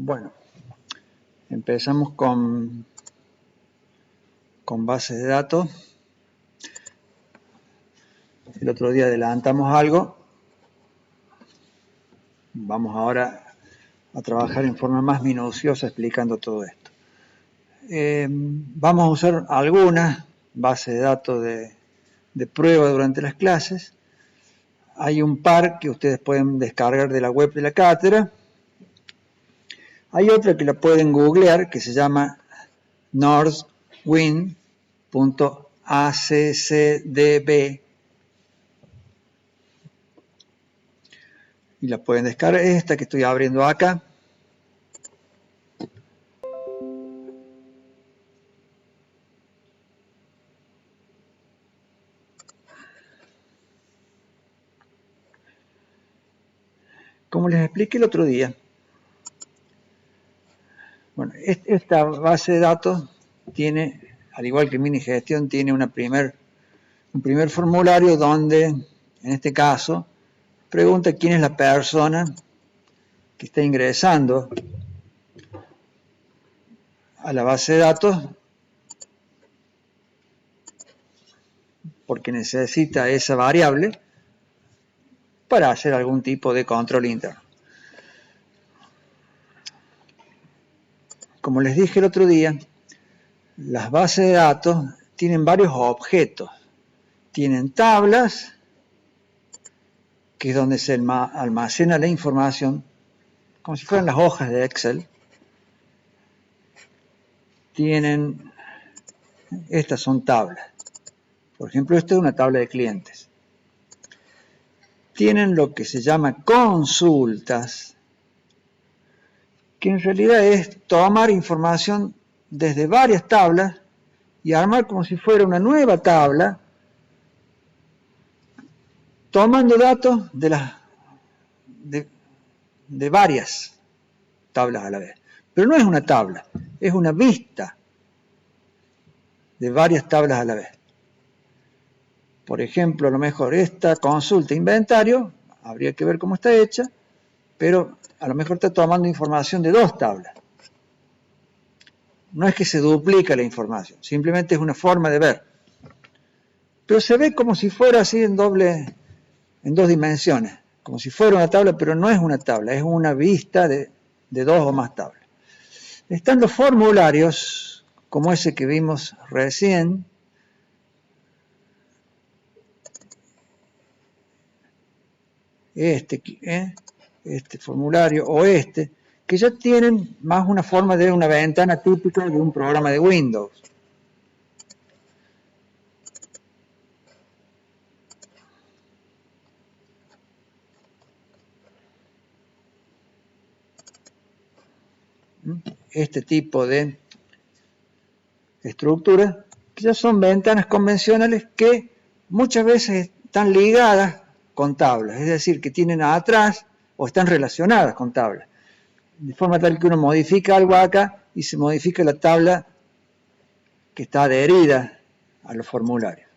Bueno, empezamos con bases de datos. El otro día adelantamos algo. Vamos ahora a trabajar en forma más minuciosa explicando todo esto. Vamos a usar algunas bases de datos de prueba durante las clases. Hay un par que ustedes pueden descargar de la web de la cátedra. Hay otra que la pueden googlear que se llama northwind.accdb y la pueden descargar. Esta que estoy abriendo acá. Como les expliqué el otro día, bueno, esta base de datos tiene, al igual que Minigestión, tiene un primer formulario donde, en este caso, pregunta quién es la persona que está ingresando a la base de datos porque necesita esa variable para hacer algún tipo de control interno. Como les dije el otro día, las bases de datos tienen varios objetos. Tienen tablas, que es donde se almacena la información, como si fueran las hojas de Excel. Tienen, estas son tablas. Por ejemplo, esta es una tabla de clientes. Tienen lo que se llama consultas, que en realidad es tomar información desde varias tablas y armar como si fuera una nueva tabla, tomando datos de varias tablas a la vez. Pero no es una tabla, es una vista de varias tablas a la vez. Por ejemplo, a lo mejor esta consulta inventario, habría que ver cómo está hecha, pero a lo mejor está tomando información de dos tablas. No es que se duplica la información, simplemente es una forma de ver. Pero se ve como si fuera así en dos dimensiones, como si fuera una tabla, pero no es una tabla, es una vista de dos o más tablas. Están los formularios, como ese que vimos recién. Este formulario o que ya tienen más una forma de una ventana típica de un programa de Windows. Este tipo de estructuras que ya son ventanas convencionales que muchas veces están ligadas con tablas, es decir, que tienen atrás o están relacionadas con tablas, de forma tal que uno modifica algo acá y se modifica la tabla que está adherida a los formularios.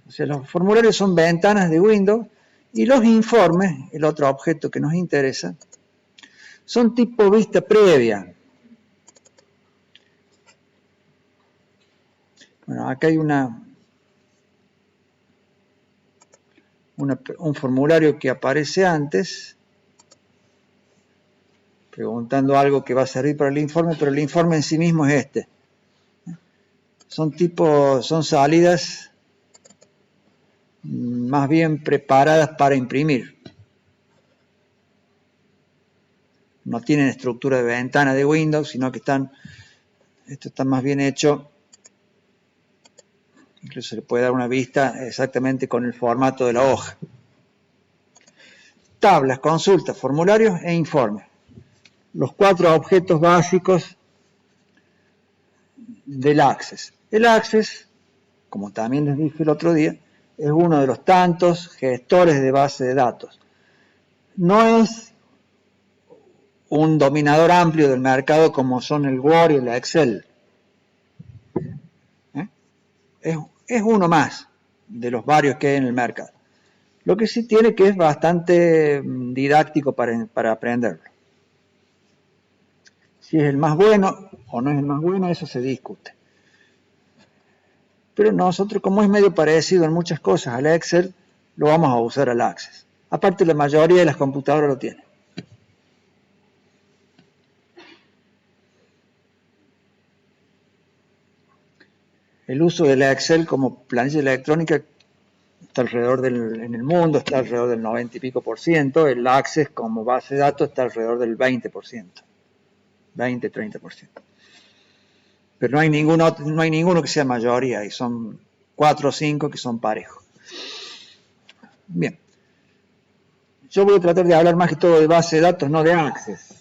O sea, los formularios son ventanas de Windows y los informes, el otro objeto que nos interesa, son tipo vista previa. Bueno, acá hay un formulario que aparece antes, preguntando algo que va a servir para el informe, pero el informe en sí mismo es este. Son salidas más bien preparadas para imprimir. No tienen estructura de ventana de Windows, sino que esto está más bien hecho, incluso se le puede dar una vista exactamente con el formato de la hoja. Tablas, consultas, formularios e informes. Los 4 objetos básicos del Access. El Access, como también les dije el otro día, es uno de los tantos gestores de base de datos. No es un dominador amplio del mercado como son el Word y el Excel. Es uno más de los varios que hay en el mercado. Lo que sí tiene que es bastante didáctico para aprenderlo. Si es el más bueno o no es el más bueno, eso se discute. Pero nosotros, como es medio parecido en muchas cosas al Excel, lo vamos a usar al Access. Aparte, la mayoría de las computadoras lo tienen. El uso del Excel como planilla electrónica está alrededor en el mundo, está alrededor del 90 y pico %, el Access como base de datos está alrededor del 20%, 20-30%. Pero no hay ninguno que sea mayoría, y son 4 o 5 que son parejos. Bien. Yo voy a tratar de hablar más que todo de base de datos, no de Access.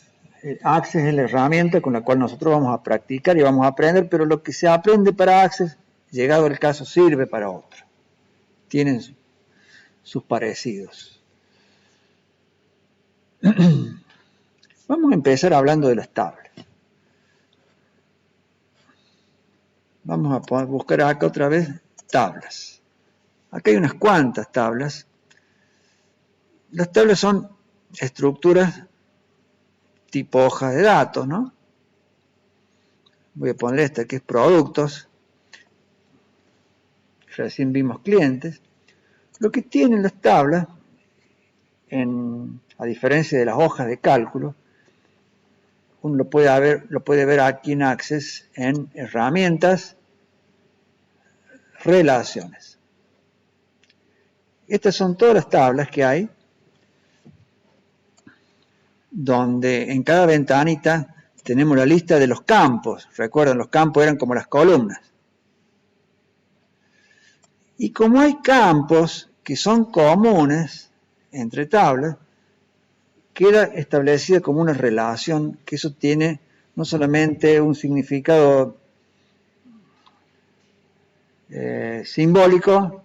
Access es la herramienta con la cual nosotros vamos a practicar y vamos a aprender, pero lo que se aprende para Access, llegado el caso, sirve para otro. Tienen sus parecidos. Vamos a empezar hablando de las tablas. Vamos a buscar acá otra vez tablas. Acá hay unas cuantas tablas. Las tablas son estructuras tipo hoja de datos, ¿no? Voy a poner esta que es productos. Recién vimos clientes. Lo que tienen las tablas, a diferencia de las hojas de cálculo, uno lo puede ver aquí en Access en herramientas, relaciones. Estas son todas las tablas que hay, donde en cada ventanita tenemos la lista de los campos. Recuerden, los campos eran como las columnas. Y como hay campos que son comunes entre tablas, queda establecida como una relación, que eso tiene no solamente un significado simbólico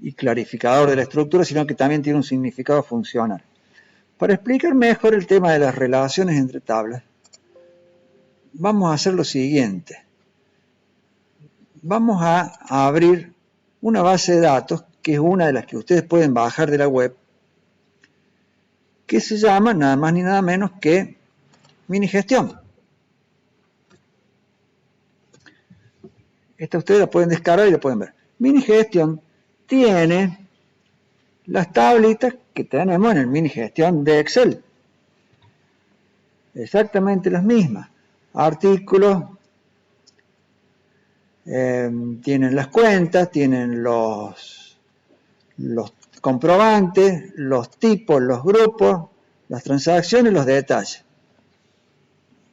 y clarificador de la estructura, sino que también tiene un significado funcional. Para explicar mejor el tema de las relaciones entre tablas, vamos a hacer lo siguiente. Vamos a abrir una base de datos, que es una de las que ustedes pueden bajar de la web, que se llama nada más ni nada menos que Minigestión. Esta ustedes la pueden descargar y la pueden ver. Minigestión tiene las tablitas que tenemos en el Minigestión de Excel. Exactamente las mismas. Artículos, tienen las cuentas, tienen los comprobantes, los tipos, los grupos, las transacciones, los detalles.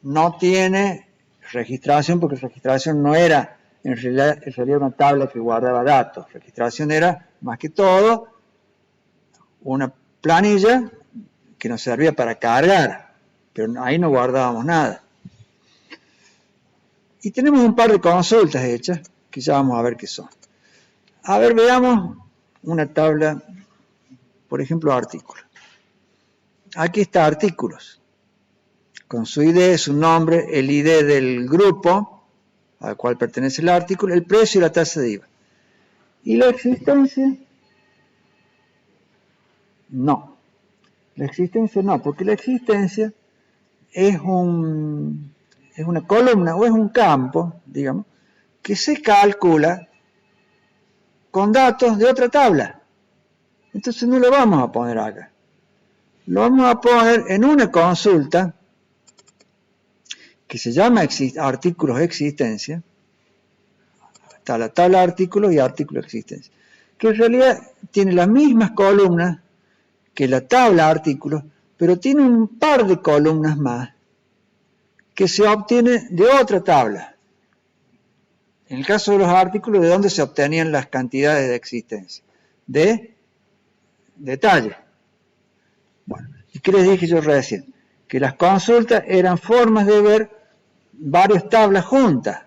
No tiene registración, porque registración no era en realidad una tabla que guardaba datos. Registración era, más que todo, una planilla que nos servía para cargar, pero ahí no guardábamos nada. Y tenemos un par de consultas hechas, que ya vamos a ver qué son. A ver, veamos una tabla, por ejemplo, artículos. Aquí está artículos, con su ID, su nombre, el ID del grupo al cual pertenece el artículo, el precio y la tasa de IVA. ¿Y la existencia? No. La existencia no, porque la existencia es una columna o es un campo, digamos, que se calcula con datos de otra tabla. Entonces no lo vamos a poner acá. Lo vamos a poner en una consulta que se llama artículos de existencia. Está la tabla de artículos y artículos de existencia, que en realidad tiene las mismas columnas que la tabla de artículos, pero tiene un par de columnas más que se obtiene de otra tabla. En el caso de los artículos, ¿de dónde se obtenían las cantidades de existencia? De detalle. Bueno, ¿y qué les dije yo recién? Que las consultas eran formas de ver varias tablas juntas.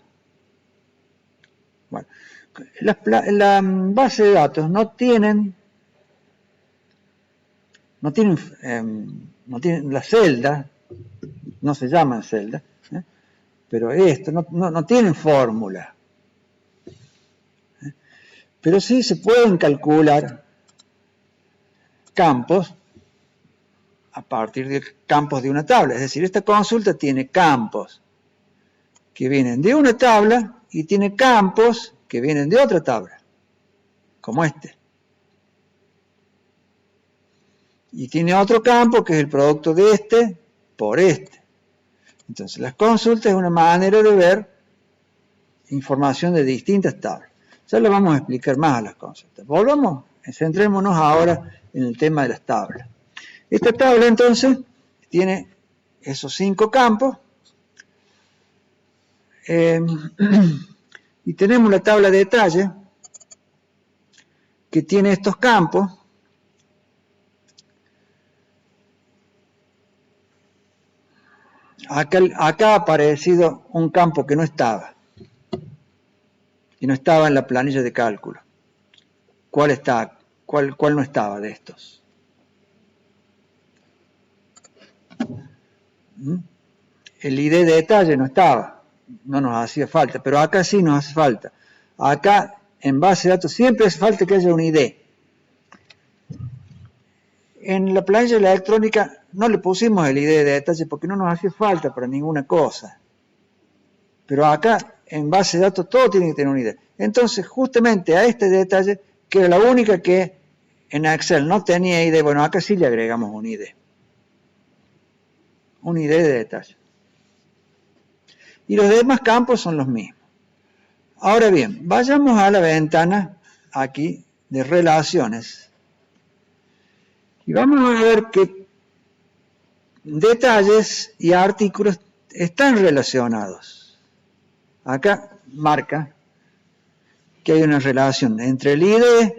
Bueno, la base de datos no tienen las celdas, no se llaman celdas, pero esto no tienen fórmula. Pero sí se pueden calcular campos a partir de campos de una tabla. Es decir, esta consulta tiene campos que vienen de una tabla y tiene campos que vienen de otra tabla, como este. Y tiene otro campo que es el producto de este por este. Entonces, las consultas es una manera de ver información de distintas tablas. Ya lo vamos a explicar más a las consultas. Volvamos, centrémonos ahora en el tema de las tablas. Esta tabla, entonces, tiene esos 5 campos. Y tenemos la tabla de detalle que tiene estos campos. Acá ha aparecido un campo que no estaba. Y no estaba en la planilla de cálculo. ¿Cuál está? ¿Cuál no estaba de estos? El ID de detalle no estaba. No nos hacía falta. Pero acá sí nos hace falta. Acá, en base de datos, siempre hace falta que haya un ID. En la planilla electrónica no le pusimos el ID de detalle porque no nos hacía falta para ninguna cosa. Pero acá, en base de datos, todo tiene que tener un ID. Entonces, justamente a este detalle, que era la única que en Excel no tenía ID, bueno, acá sí le agregamos un ID. Un ID de detalle. Y los demás campos son los mismos. Ahora bien, vayamos a la ventana aquí de relaciones. Y vamos a ver que detalles y artículos están relacionados. Acá marca que hay una relación entre el ID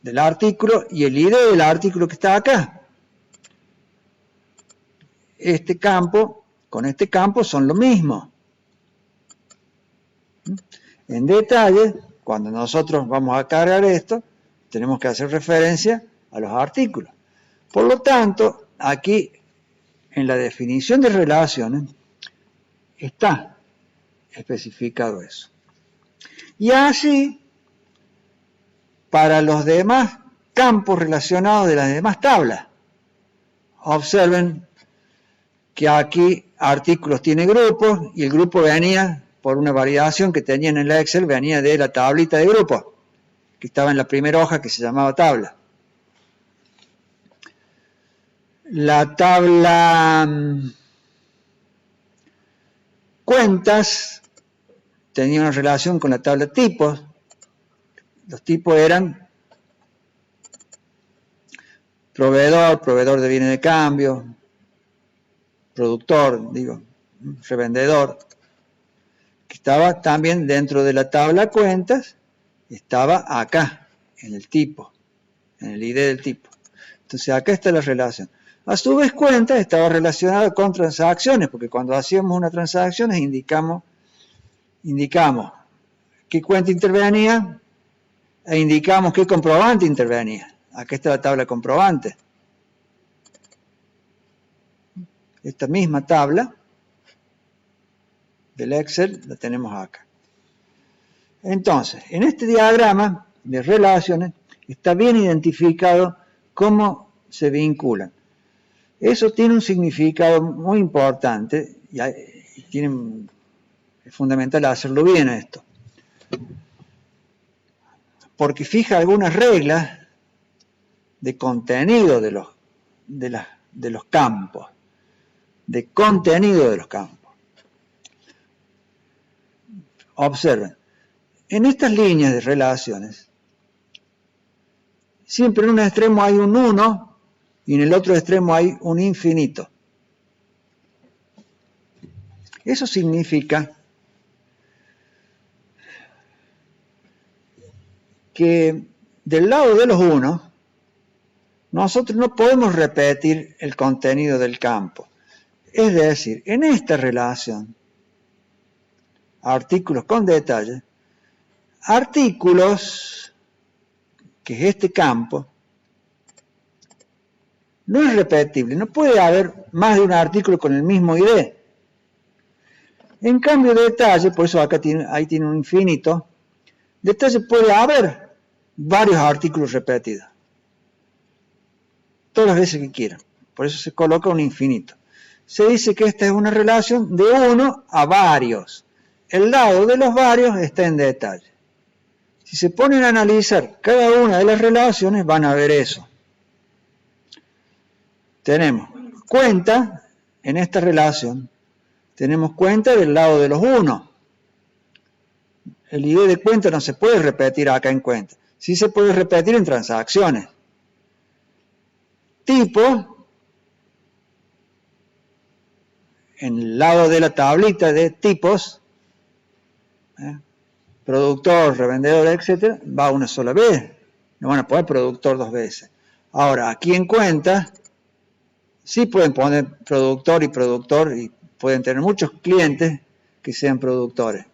del artículo y el ID del artículo que está acá. Este campo con este campo son lo mismo. En detalle, cuando nosotros vamos a cargar esto, tenemos que hacer referencia a los artículos. Por lo tanto, aquí en la definición de relaciones está especificado eso. Y así, para los demás campos relacionados de las demás tablas, observen que aquí artículos tiene grupos y el grupo venía por una validación que tenían en la Excel, venía de la tablita de grupos, que estaba en la primera hoja que se llamaba tabla. La tabla cuentas tenía una relación con la tabla tipos. Los tipos eran proveedor de bienes de cambio, productor, revendedor, que estaba también dentro de la tabla cuentas, estaba acá, en el tipo, en el ID del tipo. Entonces acá está la relación. A su vez cuentas estaba relacionada con transacciones, porque cuando hacíamos una transacción indicamos qué cuenta intervenía e indicamos qué comprobante intervenía. Acá está la tabla comprobante. Esta misma tabla del Excel la tenemos acá. Entonces, en este diagrama de relaciones está bien identificado cómo se vinculan. Eso tiene un significado muy importante y es fundamental hacerlo bien esto. Porque fija algunas reglas de contenido de los campos. De contenido de los campos. Observen, en estas líneas de relaciones, siempre en un extremo hay un 1 y en el otro extremo hay un infinito. Eso significa que del lado de los 1, nosotros no podemos repetir el contenido del campo. Es decir, en esta relación, artículos con detalle, artículos, que es este campo, no es repetible, no puede haber más de un artículo con el mismo ID. En cambio, detalle, por eso acá ahí tiene un infinito, detalle puede haber varios artículos repetidos. todas las veces que quieran. Por eso se coloca un infinito. Se dice que esta es una relación de 1 a varios. El lado de los varios está en detalle. Si se ponen a analizar cada una de las relaciones, van a ver eso. Tenemos cuenta, en esta relación, tenemos cuenta del lado de los 1. El ID de cuenta no se puede repetir acá en cuenta. Sí se puede repetir en transacciones. Tipo, en el lado de la tablita de tipos, productor, revendedor, etc., va una sola vez. No van a poner productor 2 veces. Ahora, aquí en cuenta, sí pueden poner productor y pueden tener muchos clientes que sean productores.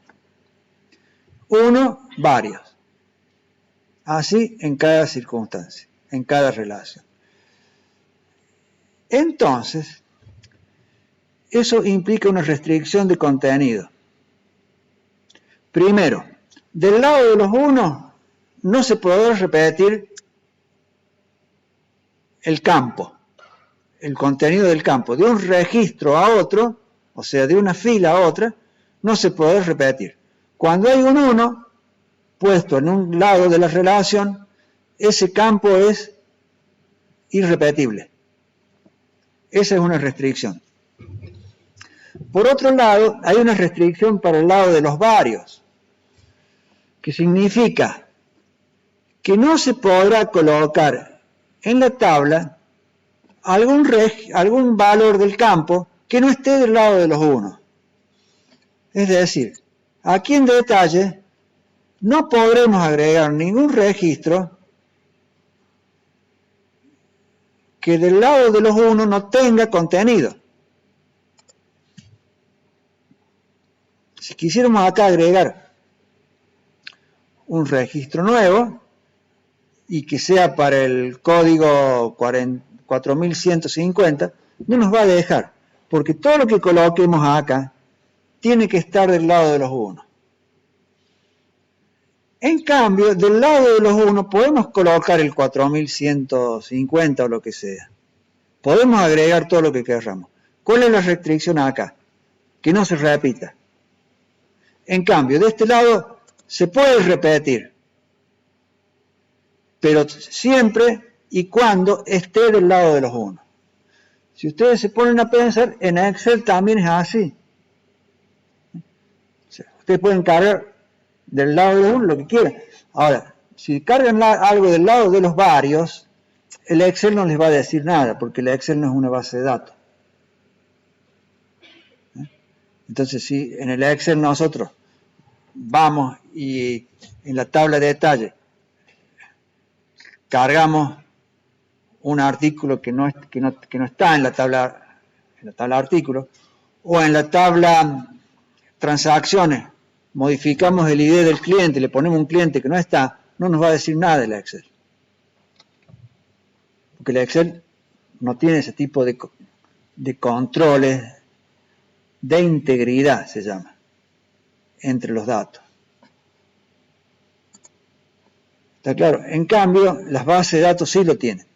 1, varios. Así en cada circunstancia, en cada relación. Entonces, eso implica una restricción de contenido. Primero, del lado de los 1 no se podrá repetir el campo, el contenido del campo. De un registro a otro, o sea, de una fila a otra, no se podrá repetir. Cuando hay un 1 puesto en un lado de la relación, ese campo es irrepetible. Esa es una restricción. Por otro lado, hay una restricción para el lado de los varios, que significa que no se podrá colocar en la tabla algún valor del campo que no esté del lado de los 1. Es decir, aquí en detalle no podremos agregar ningún registro que del lado de los 1 no tenga contenido. Si quisiéramos acá agregar un registro nuevo y que sea para el código 4150, no nos va a dejar, porque todo lo que coloquemos acá tiene que estar del lado de los 1. En cambio, del lado de los 1 podemos colocar el 4150 o lo que sea. Podemos agregar todo lo que queramos. ¿Cuál es la restricción acá? Que no se repita. En cambio, de este lado se puede repetir, pero siempre y cuando esté del lado de los 1. Si ustedes se ponen a pensar, en Excel también es así. O sea, ustedes pueden cargar del lado de los 1 lo que quieran. Ahora, si cargan algo del lado de los varios, el Excel no les va a decir nada, porque el Excel no es una base de datos. Entonces, si en el Excel nosotros vamos y en la tabla de detalle cargamos un artículo que no está en la tabla artículo, o en la tabla transacciones modificamos el ID del cliente, le ponemos un cliente que no está, no nos va a decir nada el Excel. Porque el Excel no tiene ese tipo de controles de integridad, se llama, entre los datos. ¿Está claro? En cambio, las bases de datos sí lo tienen.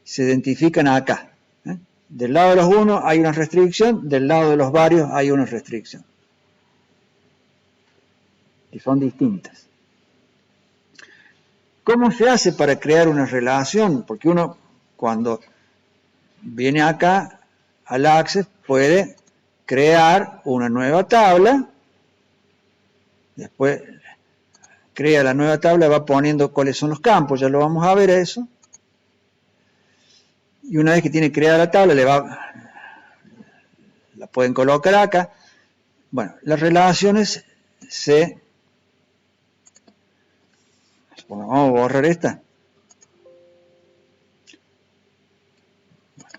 Se identifican acá. Del lado de los 1 hay una restricción, del lado de los varios hay una restricción. Que son distintas. ¿Cómo se hace para crear una relación? Porque uno, cuando viene acá al Access, puede crear una nueva tabla, después crea la nueva tabla, va poniendo cuáles son los campos, ya lo vamos a ver eso. Y una vez que tiene creada la tabla, la pueden colocar acá. Bueno, las relaciones vamos a borrar esta.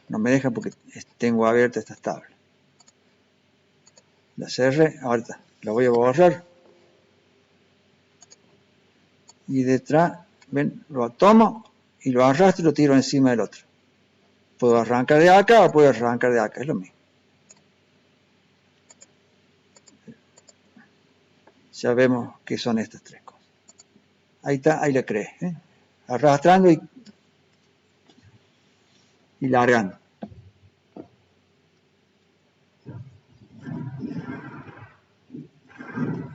No me deja porque tengo abierta estas tablas. La cerré, ahorita la voy a borrar. Y detrás, ven, lo tomo y lo arrastro y lo tiro encima del otro. Puedo arrancar de acá o puedo arrancar de acá, es lo mismo. Ya vemos qué son estas tres cosas. Ahí está, ahí la creé. Arrastrando y y largando.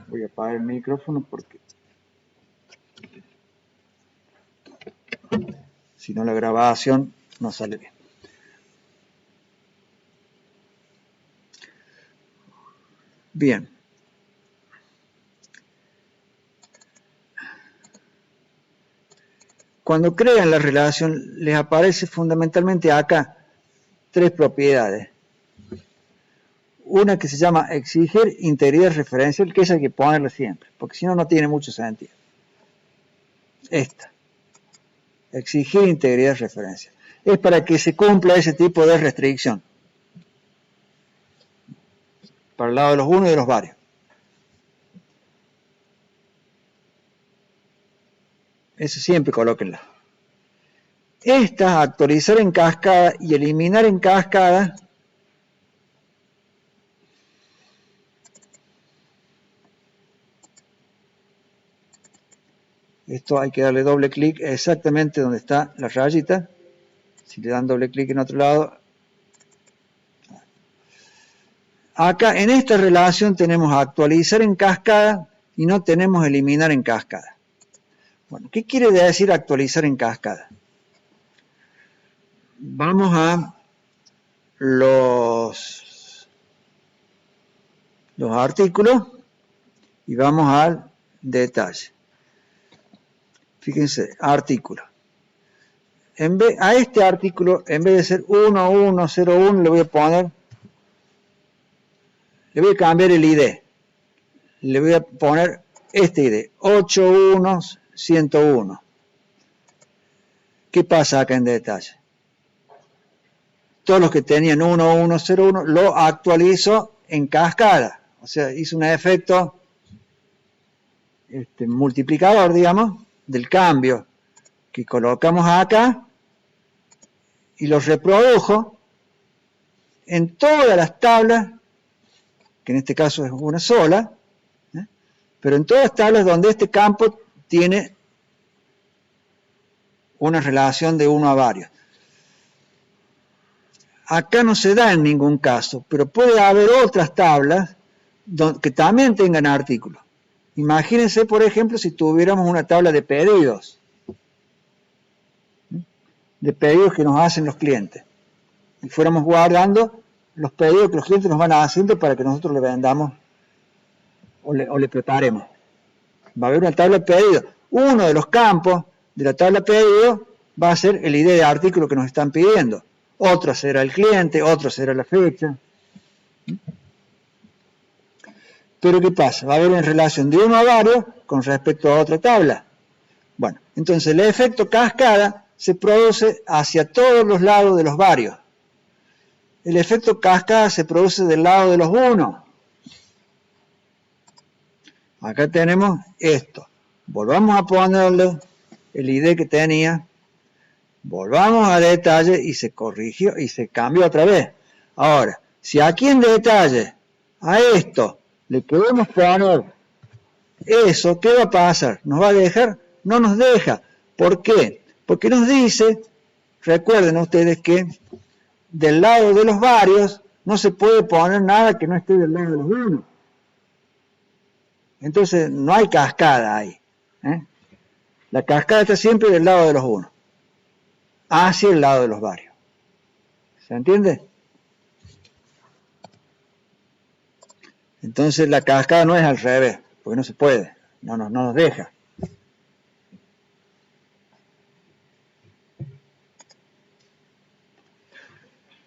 Voy a apagar el micrófono porque si no la grabación no sale bien. Bien. Cuando crean la relación, les aparece fundamentalmente acá 3 propiedades. Una que se llama exigir integridad referencial, que esa hay que ponerla siempre, porque si no, no tiene mucho sentido. Esta. Exigir integridad referencial. Es para que se cumpla ese tipo de restricción. Para el lado de los unos y de los varios. Eso siempre colóquenla. Esta, actualizar en cascada y eliminar en cascada, esto hay que darle doble clic exactamente donde está la rayita. Si le dan doble clic en otro lado. Acá en esta relación tenemos actualizar en cascada y no tenemos eliminar en cascada. Bueno, ¿qué quiere decir actualizar en cascada? Vamos a los artículos y vamos al detalle. Fíjense, artículo. A este artículo, en vez de ser 1101, le voy a cambiar el ID. Le voy a poner este ID, 81101. ¿Qué pasa acá en detalle? Todos los que tenían 1101 lo actualizo en cascada. O sea, hizo un efecto multiplicador, digamos, del cambio que colocamos acá y lo reprodujo en todas las tablas, que en este caso es una sola, pero en todas las tablas donde este campo tiene una relación de 1 a varios. Acá no se da en ningún caso, pero puede haber otras tablas que también tengan artículos. Imagínense, por ejemplo, si tuviéramos una tabla de pedidos que nos hacen los clientes, y fuéramos guardando los pedidos que los clientes nos van haciendo para que nosotros le vendamos o le preparemos. Va a haber una tabla de pedidos. Uno de los campos de la tabla de pedidos va a ser el ID de artículo que nos están pidiendo. Otro será el cliente, otro será la fecha. Pero ¿qué pasa? Va a haber una relación de 1 a varios con respecto a otra tabla. Bueno, entonces el efecto cascada se produce hacia todos los lados de los varios. El efecto cascada se produce del lado de los unos. Acá tenemos esto. Volvamos a ponerle el ID que tenía. Volvamos a detalle y se corrigió y se cambió otra vez. Ahora, si aquí en detalle a esto le queremos poner eso, ¿qué va a pasar? ¿Nos va a dejar? No nos deja. ¿Por qué? Porque nos dice, recuerden ustedes que del lado de los varios no se puede poner nada que no esté del lado de los unos. Entonces no hay cascada ahí. La cascada está siempre del lado de los unos, hacia el lado de los varios. ¿Se entiende? Entonces la cascada no es al revés, porque no se puede, no nos deja.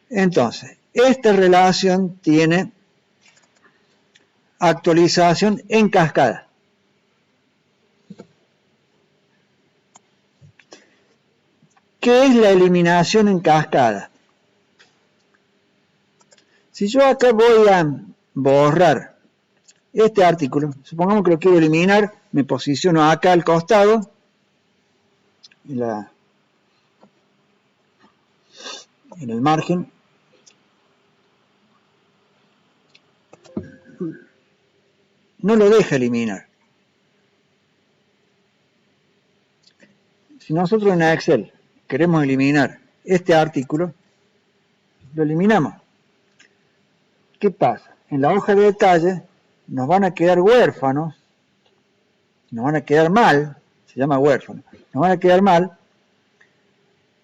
Entonces, esta relación tiene actualización en cascada. ¿Qué es la eliminación en cascada? Si yo acá voy a borrar este artículo, supongamos que lo quiero eliminar, me posiciono acá al costado, en el margen, no lo deja eliminar. Si nosotros en Excel queremos eliminar este artículo, lo eliminamos. ¿Qué pasa? En la hoja de detalle nos van a quedar huérfanos, nos van a quedar mal, se llama huérfano, nos van a quedar mal,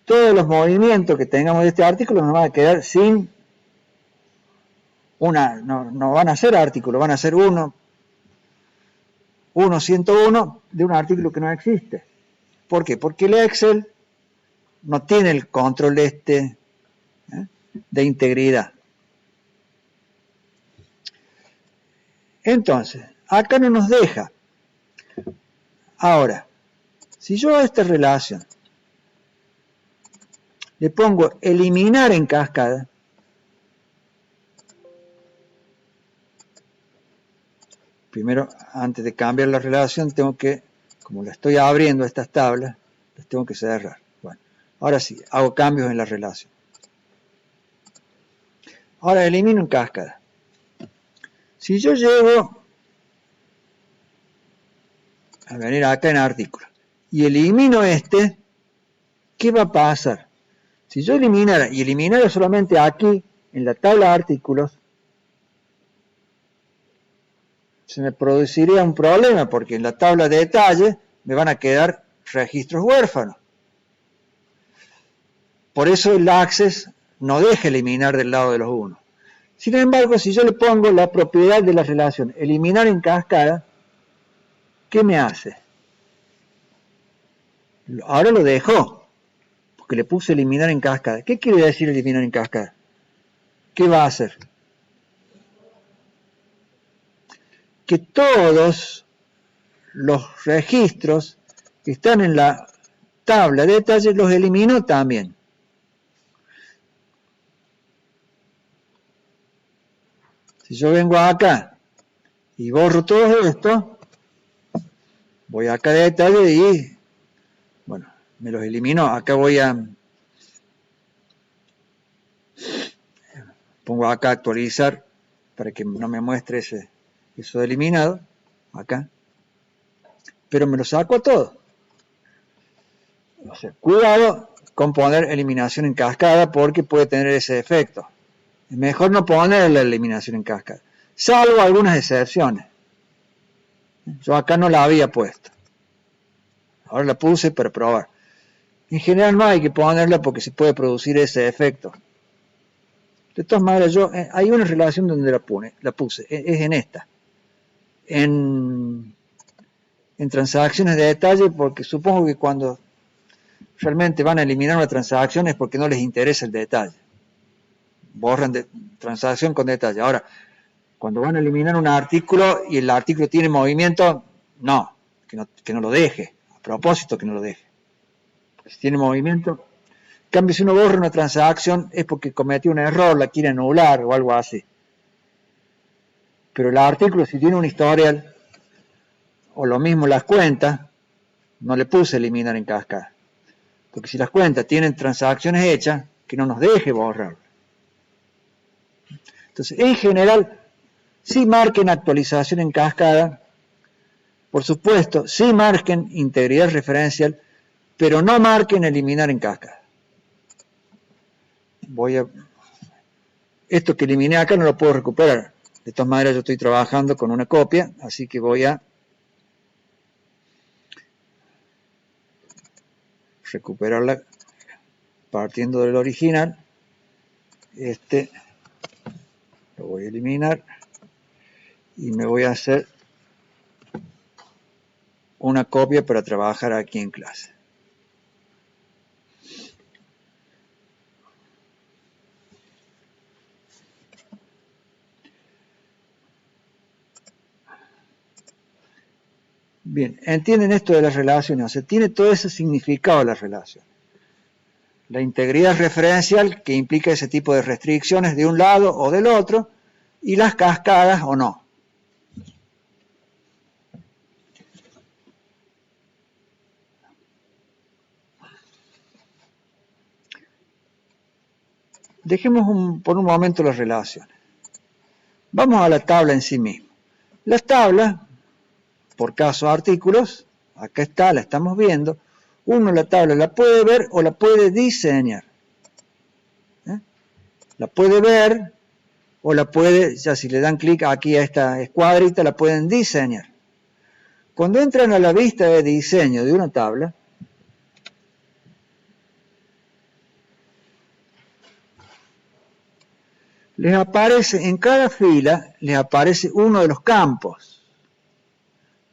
todos los movimientos que tengamos de este artículo nos van a quedar sin no van a ser artículos, van a ser 101 de un artículo que no existe. ¿Por qué? Porque el Excel no tiene el control de integridad. Entonces, acá no nos deja. Ahora, si yo a esta relación le pongo eliminar en cascada, primero, antes de cambiar la relación, tengo que, como la estoy abriendo estas tablas, las tengo que cerrar. Bueno, ahora sí, hago cambios en la relación. Ahora elimino en cascada. Si yo llego a venir acá en artículos y elimino este, ¿qué va a pasar? Si yo eliminara solamente aquí, en la tabla de artículos, se me produciría un problema, porque en la tabla de detalle me van a quedar registros huérfanos. Por eso el Access no deja eliminar del lado de los 1. Sin embargo, si yo le pongo la propiedad de la relación eliminar en cascada, ¿qué me hace? Ahora lo dejó, porque le puse eliminar en cascada. ¿Qué quiere decir eliminar en cascada? ¿Qué va a hacer? Que todos los registros que están en la tabla de detalles los elimino también. Si yo vengo acá y borro todo esto, voy acá de detalle y, bueno, me los elimino. Acá pongo acá actualizar para que no me muestre eso de eliminado, acá. Pero me lo saco a todo. O sea, cuidado con poner eliminación en cascada porque puede tener ese efecto. Es mejor no poner la eliminación en cascada, salvo algunas excepciones. Yo acá no la había puesto. Ahora la puse para probar. En general no hay que ponerla porque se puede producir ese efecto. De todas maneras, hay una relación donde la puse, es en esta. En transacciones de detalle, porque supongo que cuando realmente van a eliminar una transacción es porque no les interesa el detalle. Borran transacción con detalle. Ahora, cuando van a eliminar un artículo y el artículo tiene movimiento, no, que no lo deje. A propósito que no lo deje. Si tiene movimiento, en cambio si uno borra una transacción es porque cometió un error, la quiere anular o algo así. Pero el artículo, si tiene un historial, o lo mismo las cuentas, no le puse eliminar en cascada. Porque si las cuentas tienen transacciones hechas, que no nos deje borrar. Entonces, en general, sí marquen actualización en cascada, por supuesto, sí marquen integridad referencial, pero no marquen eliminar en cascada. Esto que eliminé acá no lo puedo recuperar. De todas maneras, yo estoy trabajando con una copia, así que voy a recuperarla partiendo del original. Este lo voy a eliminar y me voy a hacer una copia para trabajar aquí en clase. Bien, entienden esto de las relaciones, o sea, tiene todo ese significado la relación. La integridad referencial, que implica ese tipo de restricciones de un lado o del otro, y las cascadas o no. Dejemos por un momento las relaciones. Vamos a la tabla en sí misma. Las tablas, por caso artículos, acá está, la estamos viendo. Uno la tabla la puede ver o la puede diseñar. la puede ver o la puede, ya si le dan clic aquí a esta escuadrita, la pueden diseñar. Cuando entran a la vista de diseño de una tabla, les aparece, en cada fila, les aparece uno de los campos.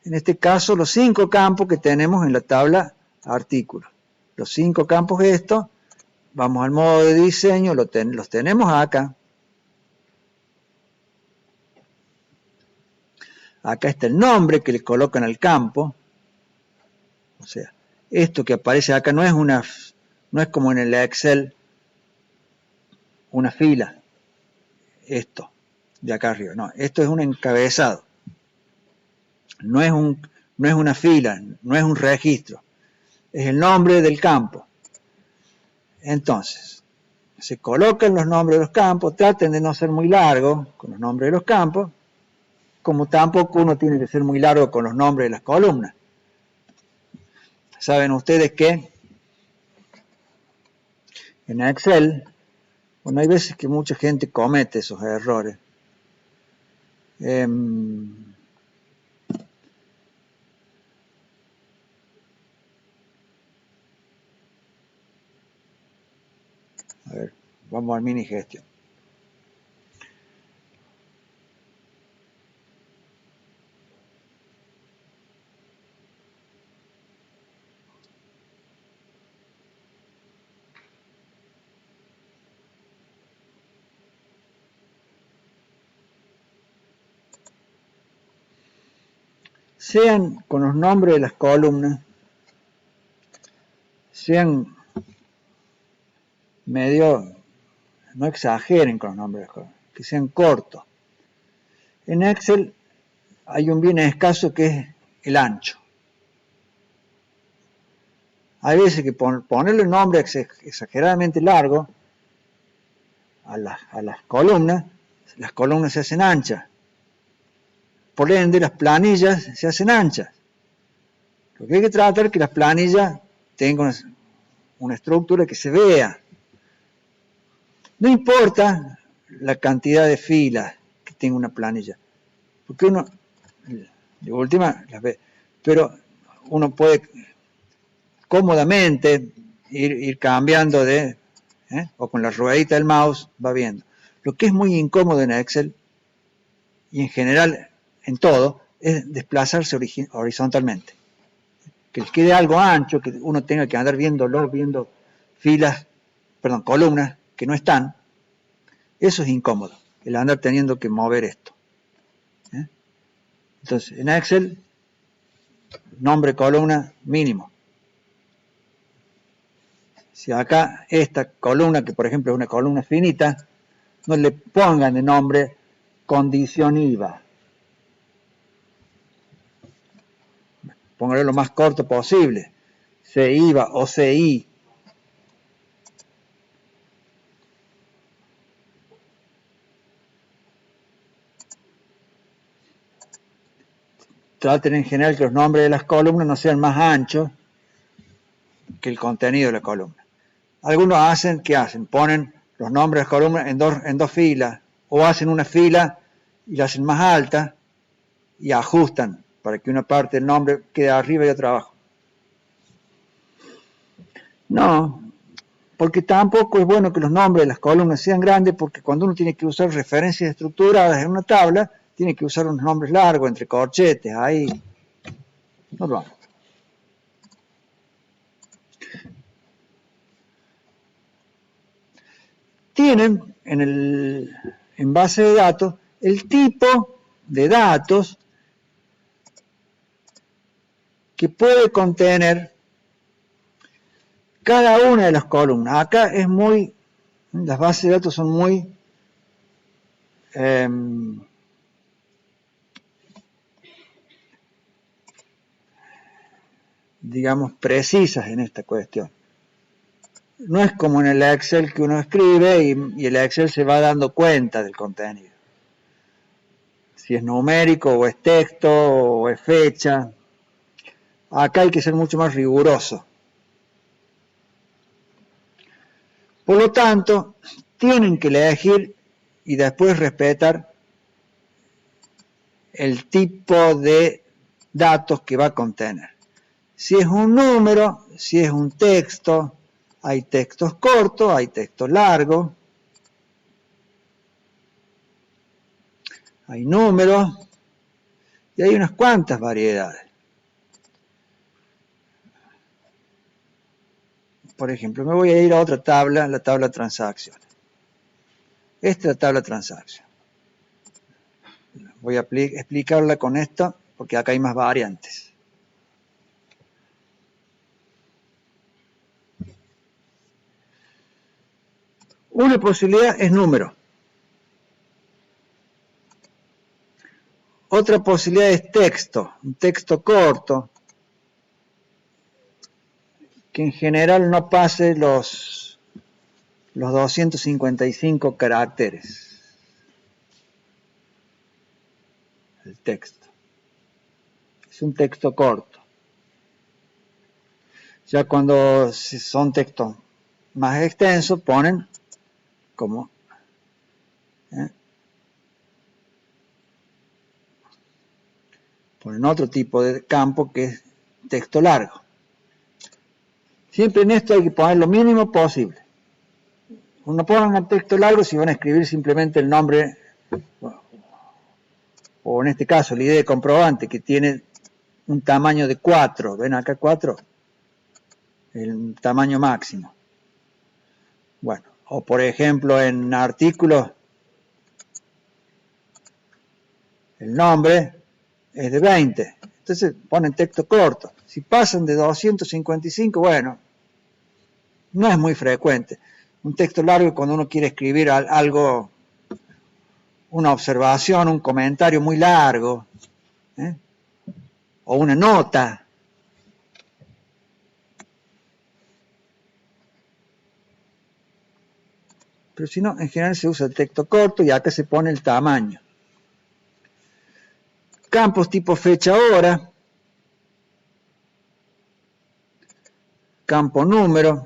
En este caso, los 5 campos que tenemos en la tabla artículos. Los 5 campos estos, vamos al modo de diseño, los tenemos acá. Acá está el nombre que le colocan al campo. O sea, esto que aparece acá no es como en el Excel una fila. Esto, de acá arriba. No, esto es un encabezado. No es una fila, no es un registro. Es el nombre del campo. Entonces, se colocan los nombres de los campos, traten de no ser muy largos con los nombres de los campos, como tampoco uno tiene que ser muy largo con los nombres de las columnas. Saben ustedes que en Excel, bueno, hay veces que mucha gente comete esos errores. A ver, vamos al mini gestión. Sean con los nombres de las columnas, sean medio, no exageren con los nombres de las columnas, que sean cortos. En Excel hay un bien escaso que es el ancho. Hay veces que ponerle nombre exageradamente largo a las columnas se hacen anchas. Por ende, las planillas se hacen anchas. Lo que hay que tratar es que las planillas tengan una estructura que se vea. No importa la cantidad de filas que tenga una planilla, porque uno, de última, las ve, pero uno puede cómodamente ir cambiando o con la ruedita del mouse va viendo. Lo que es muy incómodo en Excel, y en general en todo, es desplazarse horizontalmente. Que les quede algo ancho, que uno tenga que andar viendo columnas que no están. Eso es incómodo, el andar teniendo que mover esto. Entonces, en Excel, nombre columna mínimo. Si acá esta columna, que por ejemplo es una columna finita, no le pongan de nombre condición IVA. Pónganlo lo más corto posible. CIVA o CI. Traten en general que los nombres de las columnas no sean más anchos que el contenido de la columna. Algunos hacen, ¿qué hacen? Ponen los nombres de las columnas en dos filas, o hacen una fila y la hacen más alta y ajustan para que una parte del nombre quede arriba y otra abajo. No, porque tampoco es bueno que los nombres de las columnas sean grandes, porque cuando uno tiene que usar referencias estructuradas en una tabla, tiene que usar unos nombres largos, entre corchetes, ahí no lo hago. Tienen en base de datos el tipo de datos que puede contener cada una de las columnas. Acá las bases de datos son muy digamos, precisas en esta cuestión. No es como en el Excel que uno escribe y el Excel se va dando cuenta del contenido. Si es numérico o es texto o es fecha. Acá hay que ser mucho más riguroso. Por lo tanto, tienen que elegir y después respetar el tipo de datos que va a contener. Si es un número, si es un texto, hay textos cortos, hay textos largos, hay números y hay unas cuantas variedades. Por ejemplo, me voy a ir a otra tabla, la tabla de transacciones. Esta es la tabla de transacciones. Voy a explicarla con esto porque acá hay más variantes. Una posibilidad es número. Otra posibilidad es texto, un texto corto, que en general no pase los 255 caracteres. El texto. Es un texto corto. Ya cuando son textos más extensos, ponen como ponen otro tipo de campo que es texto largo. Siempre en esto hay que poner lo mínimo posible. No pongan el texto largo si van a escribir simplemente el nombre, o en este caso la idea de comprobante, que tiene un tamaño de 4. ¿Ven acá 4? El tamaño máximo. Bueno, o por ejemplo en artículos, el nombre es de 20. Entonces ponen texto corto. Si pasan de 255, bueno, no es muy frecuente. Un texto largo cuando uno quiere escribir algo, una observación, un comentario muy largo, o una nota. Pero si no, en general se usa el texto corto y acá se pone el tamaño. Campos tipo fecha-hora, campo número,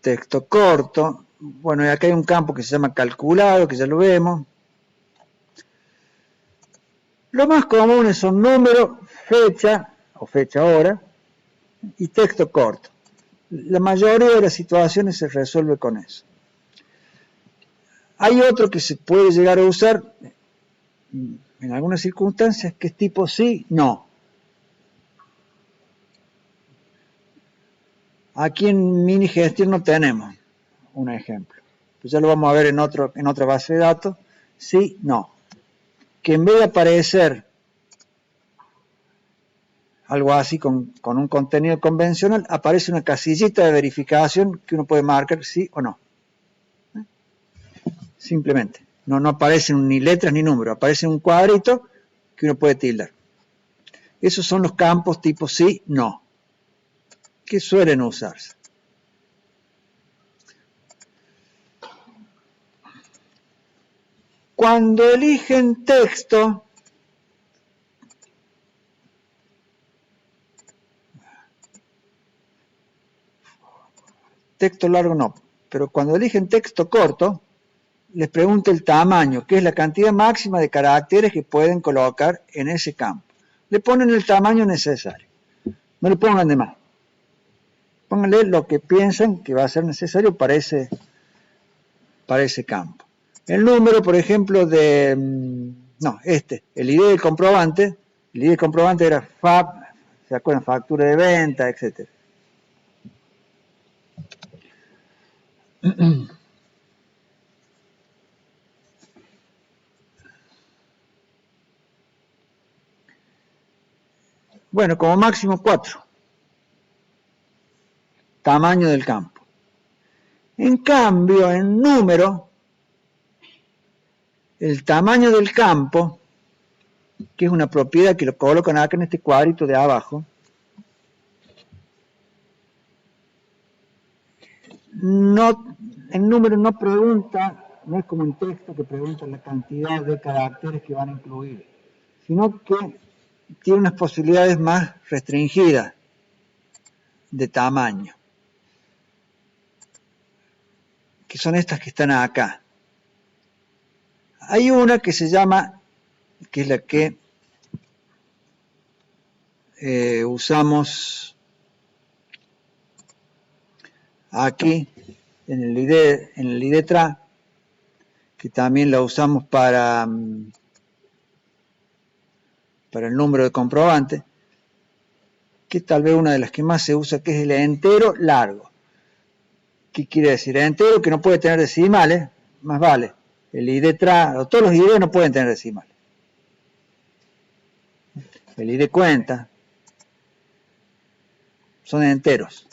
texto corto. Bueno, y acá hay un campo que se llama calculado, que ya lo vemos. Lo más común son número, fecha o fecha-hora y texto corto. La mayoría de las situaciones se resuelve con eso. Hay otro que se puede llegar a usar en algunas circunstancias que es tipo sí, no. Aquí en mini gestión no tenemos un ejemplo. Pues ya lo vamos a ver en otra base de datos. Sí, no. Que en vez de aparecer algo así con un contenido convencional, aparece una casillita de verificación que uno puede marcar sí o no. Simplemente. No aparecen ni letras ni números, aparece un cuadrito que uno puede tildar. Esos son los campos tipo sí, no, que suelen usarse. Cuando eligen texto, texto largo no, pero cuando eligen texto corto, les pregunta el tamaño, que es la cantidad máxima de caracteres que pueden colocar en ese campo. Le ponen el tamaño necesario, no le pongan de más. Pónganle lo que piensan que va a ser necesario para ese campo. El número, por ejemplo, el ID del comprobante, el ID del comprobante era FAB, ¿se acuerdan? Factura de venta, etc. Bueno, como máximo 4. Tamaño del campo. En cambio, en número, el tamaño del campo, que es una propiedad que lo colocan acá en este cuadrito de abajo, el número no pregunta, no es como un texto que pregunta la cantidad de caracteres que van a incluir, sino que tiene unas posibilidades más restringidas de tamaño. que son estas que están acá. Hay una que se llama, que es la que usamos aquí en el IDETRA, que también la usamos para el número de comprobante, que es tal vez una de las que más se usa, que es el entero largo. ¿Qué quiere decir? El entero que no puede tener decimales, más vale. El IDETRA, todos los ID no pueden tener decimales. El ID cuenta, son enteros.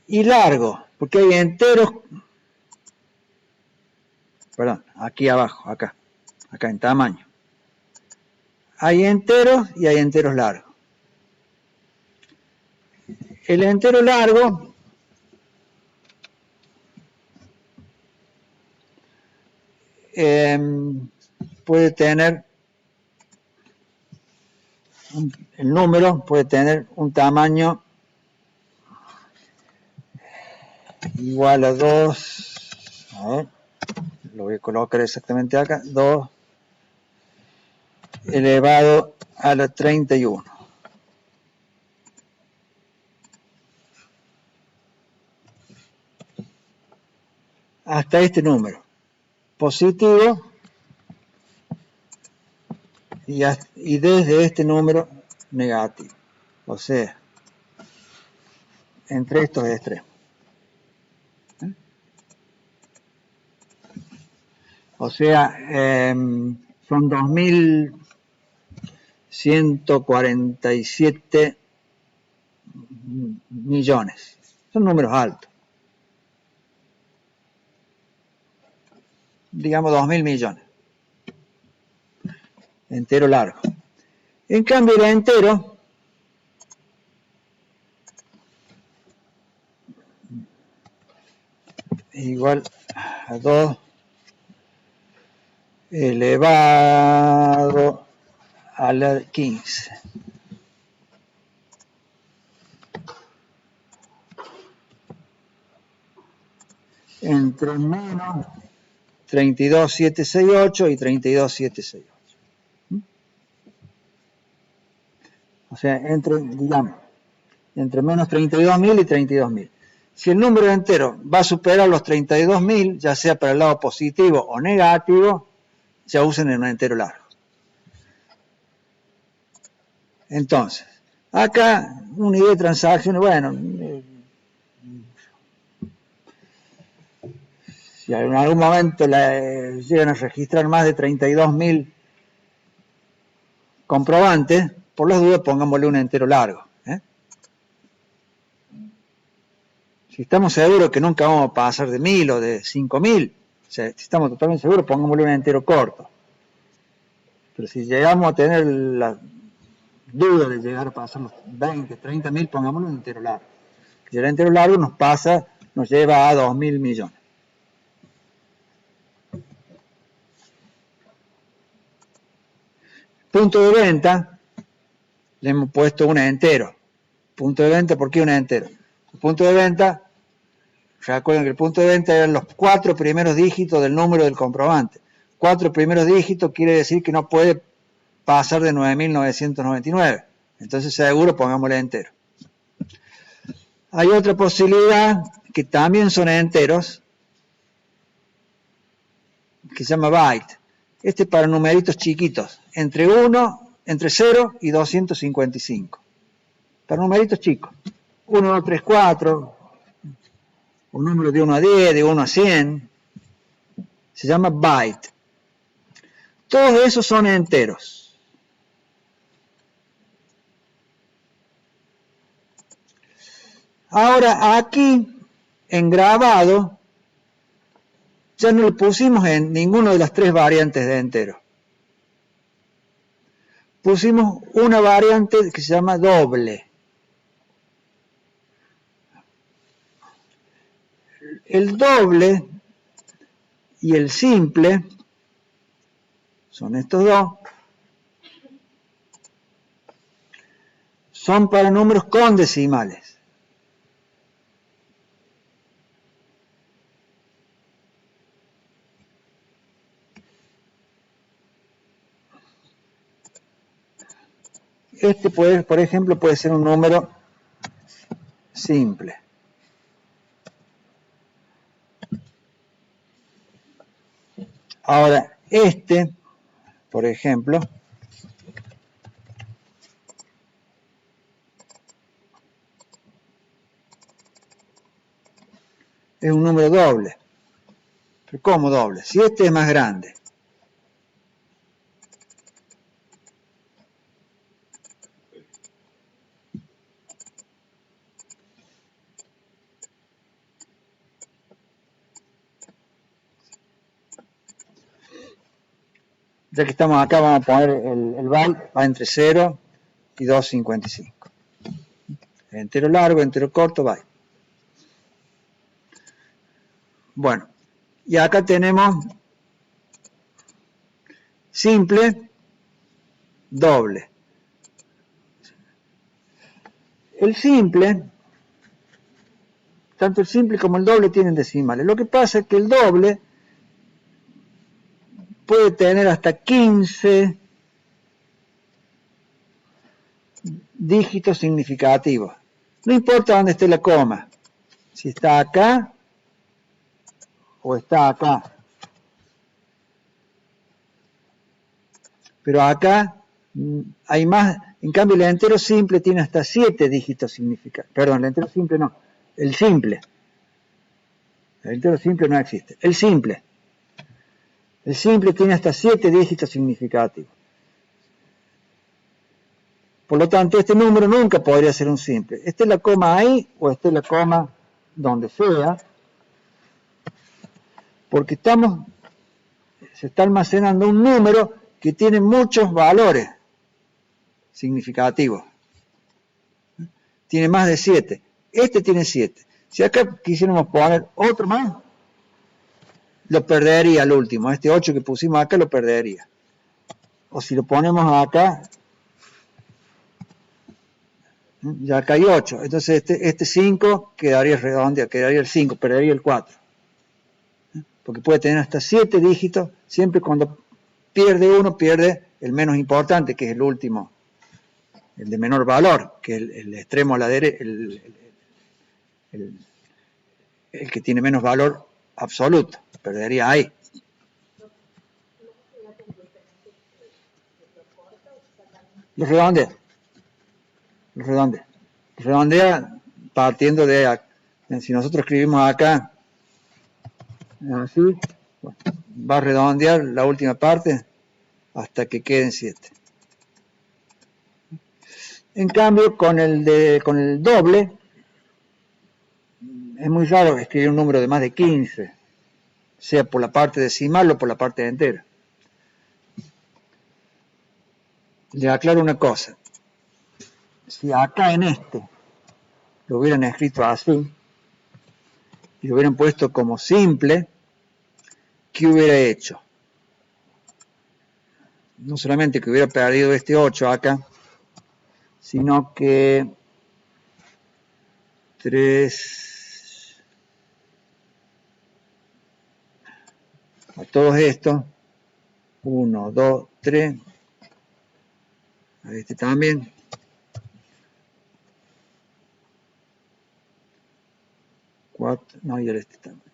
Y largo, porque hay enteros, perdón, aquí abajo, acá en tamaño. Hay enteros y hay enteros largos. El entero largo puede tener, el número puede tener un tamaño igual a 2, a ver, lo voy a colocar exactamente acá, 2 elevado a la 31. Hasta este número positivo y desde este número negativo, o sea, entre estos extremos. O sea, son 2.147 millones. Son números altos. Digamos 2.000 millones. Entero largo. En cambio, el entero es igual a 2 elevado a la 15. Entre menos 32.768 y 32.768. O sea, digamos, entre menos 32.000 y 32.000. Si el número entero va a superar los 32.000, ya sea para el lado positivo o negativo, ya usen el entero largo. Entonces, acá, unidad de transacciones, bueno, si en algún momento llegan a registrar más de 32.000 comprobantes, por las dudas pongámosle un entero largo. Si estamos seguros que nunca vamos a pasar de 1.000 o de 5.000, o sea, si estamos totalmente seguros, pongámosle un entero corto. Pero si llegamos a tener la duda de llegar a pasar los 20, 30.000, pongámosle un entero largo. Si el entero largo nos lleva a 2.000 millones. Punto de venta, le hemos puesto un entero. Punto de venta, ¿por qué un entero? El punto de venta, recuerden que el punto de venta eran los 4 primeros dígitos del número del comprobante. 4 primeros dígitos quiere decir que no puede pasar de 9.999. Entonces seguro pongámosle entero. Hay otra posibilidad que también son enteros, que se llama byte. Este es para numeritos chiquitos, entre 0 y 255. Para numeritos chicos. 1, 2, 3, 4, un número de 1 a 10, de 1 a 100, se llama byte. Todos esos son enteros. Ahora aquí, en grabado, ya no le pusimos en ninguna de las 3 variantes de entero. Pusimos una variante que se llama doble. El doble y el simple son estos dos. Son para números con decimales. Este por ejemplo, puede ser un número simple. Ahora, este, por ejemplo, es un número doble. ¿Pero cómo doble? Si este es más grande. Ya que estamos acá, vamos a poner el val, va entre 0 y 2,55. Entero largo, entero corto, val. Bueno, y acá tenemos simple, doble. El simple, tanto el simple como el doble tienen decimales. Lo que pasa es que el doble puede tener hasta 15 dígitos significativos. No importa dónde esté la coma, si está acá o está acá. Pero acá hay más, en cambio el entero simple tiene hasta 7 dígitos significativos. Perdón, el entero simple no, el simple. El entero simple no existe. El simple tiene hasta 7 dígitos significativos. Por lo tanto, este número nunca podría ser un simple. Esté la coma ahí o esté la coma donde sea, porque se está almacenando un número que tiene muchos valores significativos. Tiene más de 7. Este tiene 7. Si acá quisiéramos poner otro más, lo perdería al último. Este 8 que pusimos acá lo perdería. O si lo ponemos acá, ya acá hay 8. Entonces este 5 quedaría redondeado, quedaría el 5, perdería el 4. Porque puede tener hasta 7 dígitos, siempre cuando pierde uno, pierde el menos importante, que es el último, el de menor valor, que es el extremo a la derecha, el que tiene menos valor absoluto, perdería ahí. Lo redondea partiendo de, si nosotros escribimos acá, así, bueno, va a redondear la última parte hasta que queden 7. En cambio, con el doble, es muy raro escribir un número de más de 15, sea por la parte decimal o por la parte entera. Le aclaro una cosa. Si acá en este lo hubieran escrito así, y lo hubieran puesto como simple, ¿qué hubiera hecho? No solamente que hubiera perdido este 8 acá, sino que 3, a todos estos, 1, 2, 3, a este también, 4, no, y a este también.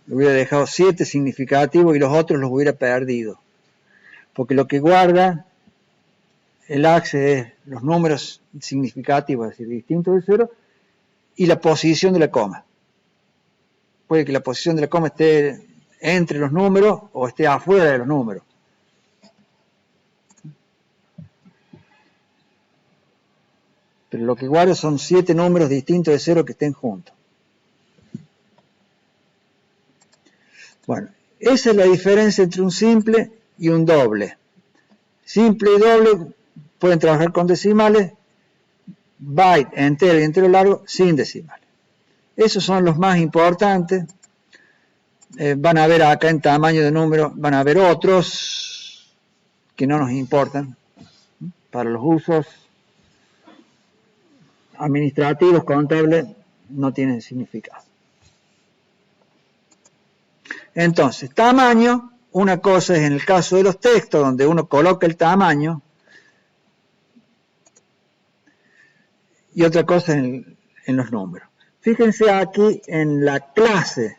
Le hubiera dejado 7 significativos y los otros los hubiera perdido. Porque lo que guarda el access es los números significativos, es decir, distintos de 0, y la posición de la coma. Puede que la posición de la coma esté entre los números o esté afuera de los números. Pero lo que guarda son 7 números distintos de 0 que estén juntos. Bueno, esa es la diferencia entre un simple y un doble. Simple y doble pueden trabajar con decimales, byte entero y entero largo sin decimales. Esos son los más importantes. Van a ver acá en tamaño de número, van a ver otros que no nos importan para los usos administrativos, contables, no tienen significado. Entonces, tamaño, una cosa es en el caso de los textos, donde uno coloca el tamaño, y otra cosa en los números. Fíjense aquí en la clase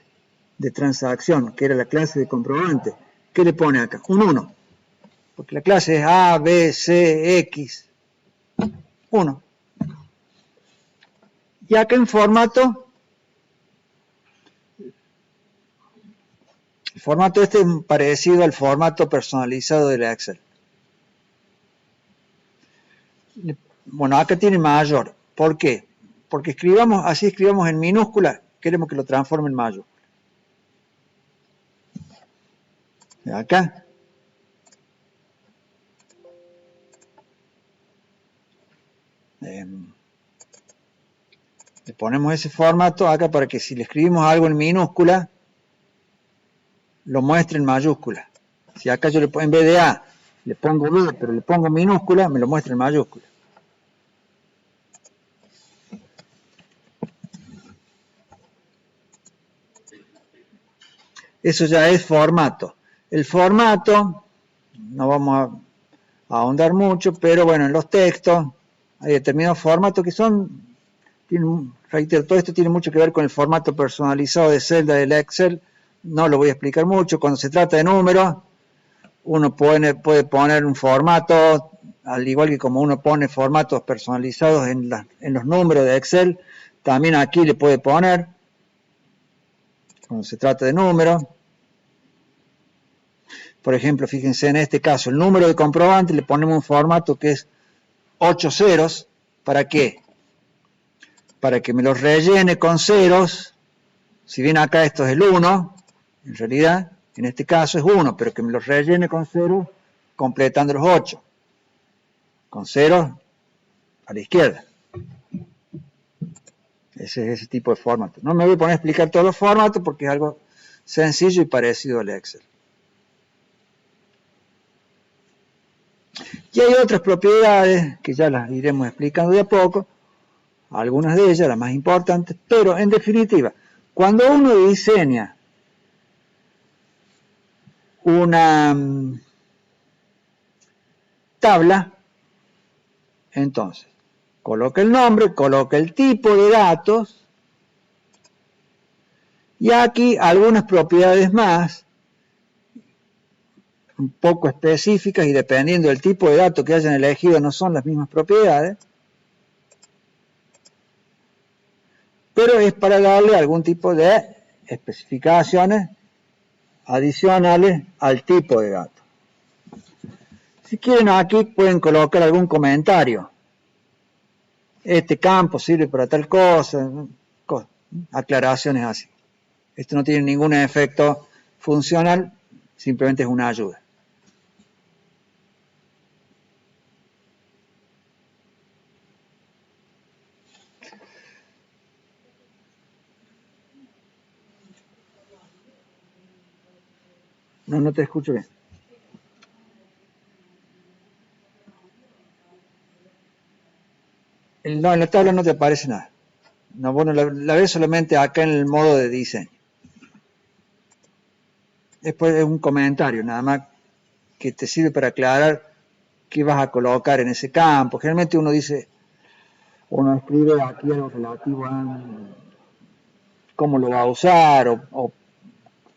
de transacción, que era la clase de comprobante. ¿Qué le pone acá? Un 1. Porque la clase es A, B, C, X. 1. Y acá en formato, el formato este es parecido al formato personalizado del Excel. Bueno, acá tiene mayor. ¿Por qué? Porque así escribamos en minúscula, queremos que lo transforme en mayor. Acá. Le ponemos ese formato acá para que si le escribimos algo en minúscula, lo muestre en mayúscula. Si acá yo en vez de A le pongo B, pero le pongo minúscula, me lo muestra en mayúscula. Eso ya es formato. El formato, no vamos a ahondar mucho, pero bueno, en los textos hay determinados formatos que reitero, todo esto tiene mucho que ver con el formato personalizado de celda del Excel. No lo voy a explicar mucho. Cuando se trata de números, uno puede poner un formato, al igual que como uno pone formatos personalizados en los números de Excel, también aquí le puede poner, cuando se trata de números. Por ejemplo, fíjense en este caso, el número de comprobante le ponemos un formato que es 8 ceros. ¿Para qué? Para que me los rellene con ceros. Si bien acá esto es el 1, en realidad, en este caso es 1, pero que me los rellene con ceros completando los 8. Con ceros a la izquierda. Ese es ese tipo de formato. No me voy a poner a explicar todos los formatos porque es algo sencillo y parecido al Excel. Y hay otras propiedades que ya las iremos explicando de a poco, algunas de ellas, las más importantes, pero en definitiva, cuando uno diseña una tabla, entonces, coloca el nombre, coloca el tipo de datos, y aquí algunas propiedades más, un poco específicas y dependiendo del tipo de datos que hayan elegido no son las mismas propiedades, pero es para darle algún tipo de especificaciones adicionales al tipo de datos. Si quieren aquí pueden colocar algún comentario. Este campo sirve para tal cosa, aclaraciones así. Esto no tiene ningún efecto funcional, simplemente es una ayuda. No te escucho bien. No, en la tabla no te aparece nada. No, bueno, la ves solamente acá en el modo de diseño. Después es un comentario, nada más que te sirve para aclarar qué vas a colocar en ese campo. Generalmente uno escribe aquí algo relativo a cómo lo va a usar o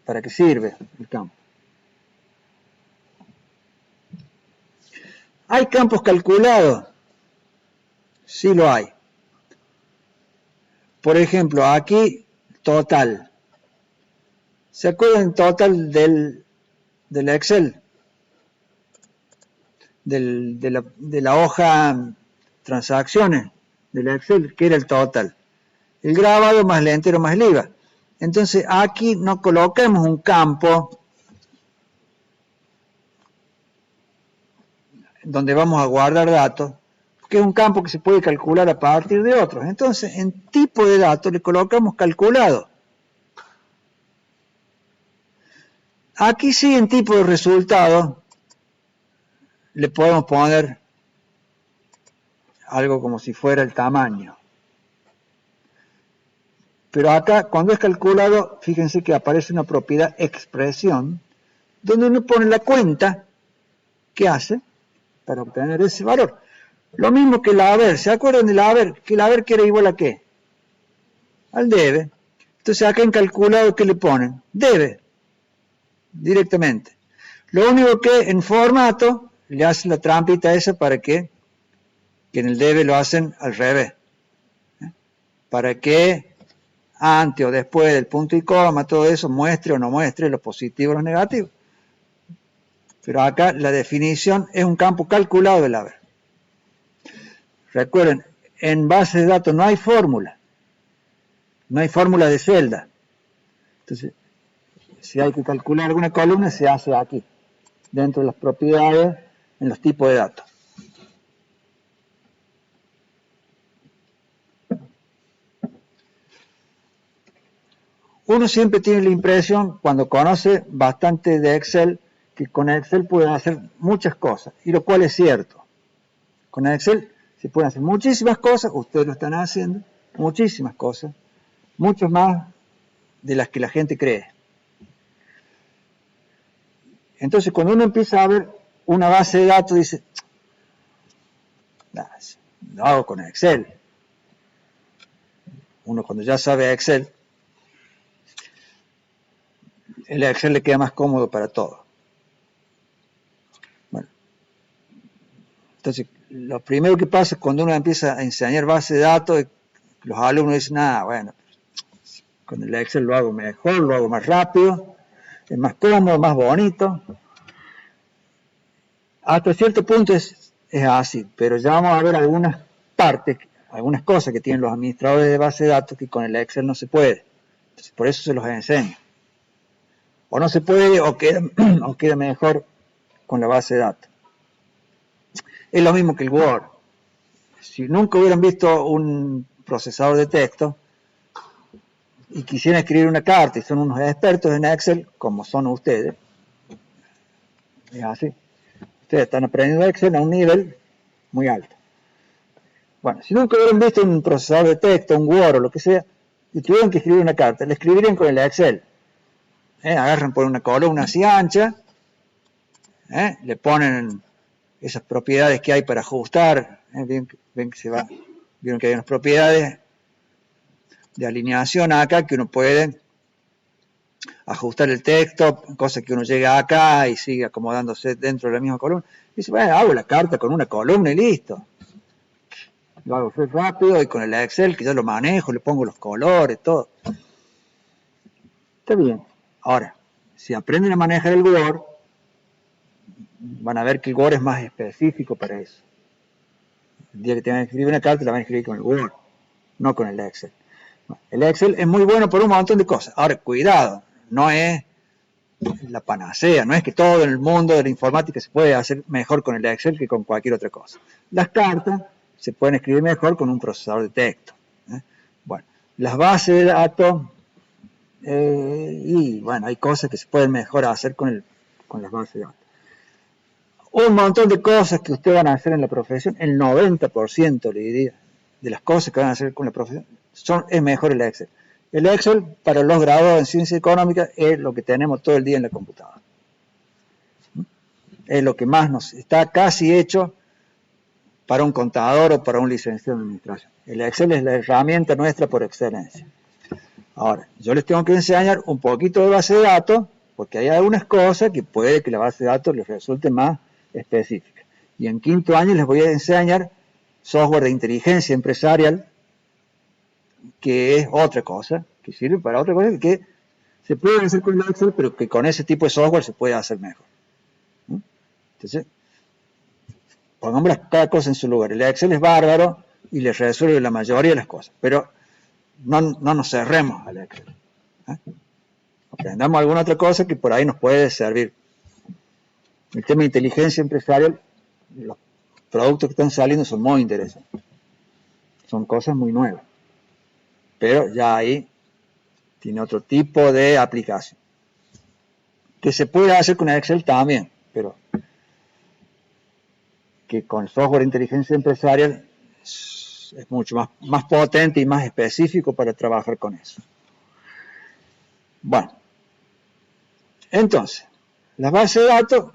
para qué sirve el campo. ¿Hay campos calculados? Sí lo hay. Por ejemplo, aquí, total. ¿Se acuerdan total del Excel? De la hoja transacciones del Excel, que era el total. El grabado más el entero más el IVA. Entonces, aquí no colocamos un campo donde vamos a guardar datos, que es un campo que se puede calcular a partir de otros. Entonces, en tipo de datos le colocamos calculado. Aquí sí, en tipo de resultado, le podemos poner algo como si fuera el tamaño. Pero acá, cuando es calculado, fíjense que aparece una propiedad expresión, donde uno pone la cuenta que hace para obtener ese valor. Lo mismo que el haber. ¿Se acuerdan del haber? Que el haber que era igual a ¿qué? Al debe. Entonces acá en calculado, ¿qué le ponen? Debe, directamente. Lo único que en formato le hacen la trampita esa para que en el debe lo hacen al revés. Para que antes o después del punto y coma, todo eso muestre o no muestre los positivos o los negativos. Pero acá la definición es un campo calculado del haber. Recuerden, en base de datos no hay fórmula. No hay fórmula de celda. Entonces, si hay que calcular alguna columna, se hace aquí, dentro de las propiedades, en los tipos de datos. Uno siempre tiene la impresión, cuando conoce bastante de Excel, que con Excel pueden hacer muchas cosas, y lo cual es cierto. Con Excel se pueden hacer muchísimas cosas, ustedes lo están haciendo, muchísimas cosas, muchas más de las que la gente cree. Entonces, cuando uno empieza a ver una base de datos, dice, lo hago con Excel. Uno cuando ya sabe Excel, el Excel le queda más cómodo para todo. Bueno, entonces, lo primero que pasa es cuando uno empieza a enseñar base de datos, los alumnos dicen, bueno, con el Excel lo hago mejor, lo hago más rápido, es más cómodo, más bonito. Hasta cierto punto es así, pero ya vamos a ver algunas partes, algunas cosas que tienen los administradores de base de datos que con el Excel no se puede. Entonces, por eso se los enseño. O no se puede o queda mejor con la base de datos. Es lo mismo que el Word. Si nunca hubieran visto un procesador de texto y quisieran escribir una carta y son unos expertos en Excel, como son ustedes, es así. Ustedes están aprendiendo Excel a un nivel muy alto. Bueno, si nunca hubieran visto un procesador de texto, un Word o lo que sea, y tuvieran que escribir una carta, la escribirían con el Excel. Agarran por una columna así ancha, le ponen esas propiedades que hay para ajustar, ven que se va, vieron que hay unas propiedades de alineación acá que uno puede ajustar el texto, cosa que uno llega acá y sigue acomodándose dentro de la misma columna. Y dice, bueno, hago la carta con una columna y listo. Lo hago rápido y con el Excel que ya lo manejo, le pongo los colores, todo. Está bien. Ahora, si aprenden a manejar el Word, van a ver que el Word es más específico para eso. El día que tengan que escribir una carta, la van a escribir con el Word, no con el Excel. El Excel es muy bueno por un montón de cosas. Ahora, cuidado, no es la panacea, no es que todo en el mundo de la informática se puede hacer mejor con el Excel que con cualquier otra cosa. Las cartas se pueden escribir mejor con un procesador de texto. Bueno, las bases de datos, y bueno, hay cosas que se pueden mejor hacer con las bases de datos. Un montón de cosas que ustedes van a hacer en la profesión, el 90% le diría, de las cosas que van a hacer con la profesión, es mejor el Excel. El Excel, para los graduados en ciencia económica, es lo que tenemos todo el día en la computadora. Es lo que más nos está casi hecho para un contador o para un licenciado en administración. El Excel es la herramienta nuestra por excelencia. Ahora, yo les tengo que enseñar un poquito de base de datos, porque hay algunas cosas que puede que la base de datos les resulte más específica. Y en quinto año les voy a enseñar software de inteligencia empresarial, que es otra cosa, que sirve para otra cosa, que se puede hacer con el Excel, pero que con ese tipo de software se puede hacer mejor. Entonces, pongamos cada cosa en su lugar. El Excel es bárbaro y le resuelve la mayoría de las cosas, pero no nos cerremos al Excel. Aprendamos alguna otra cosa que por ahí nos puede servir. El tema de inteligencia empresarial, los productos que están saliendo son muy interesantes. Son cosas muy nuevas. Pero ya ahí tiene otro tipo de aplicación. Que se puede hacer con Excel también, pero que con software de inteligencia empresarial es mucho más potente y más específico para trabajar con eso. Bueno, entonces, la base de datos,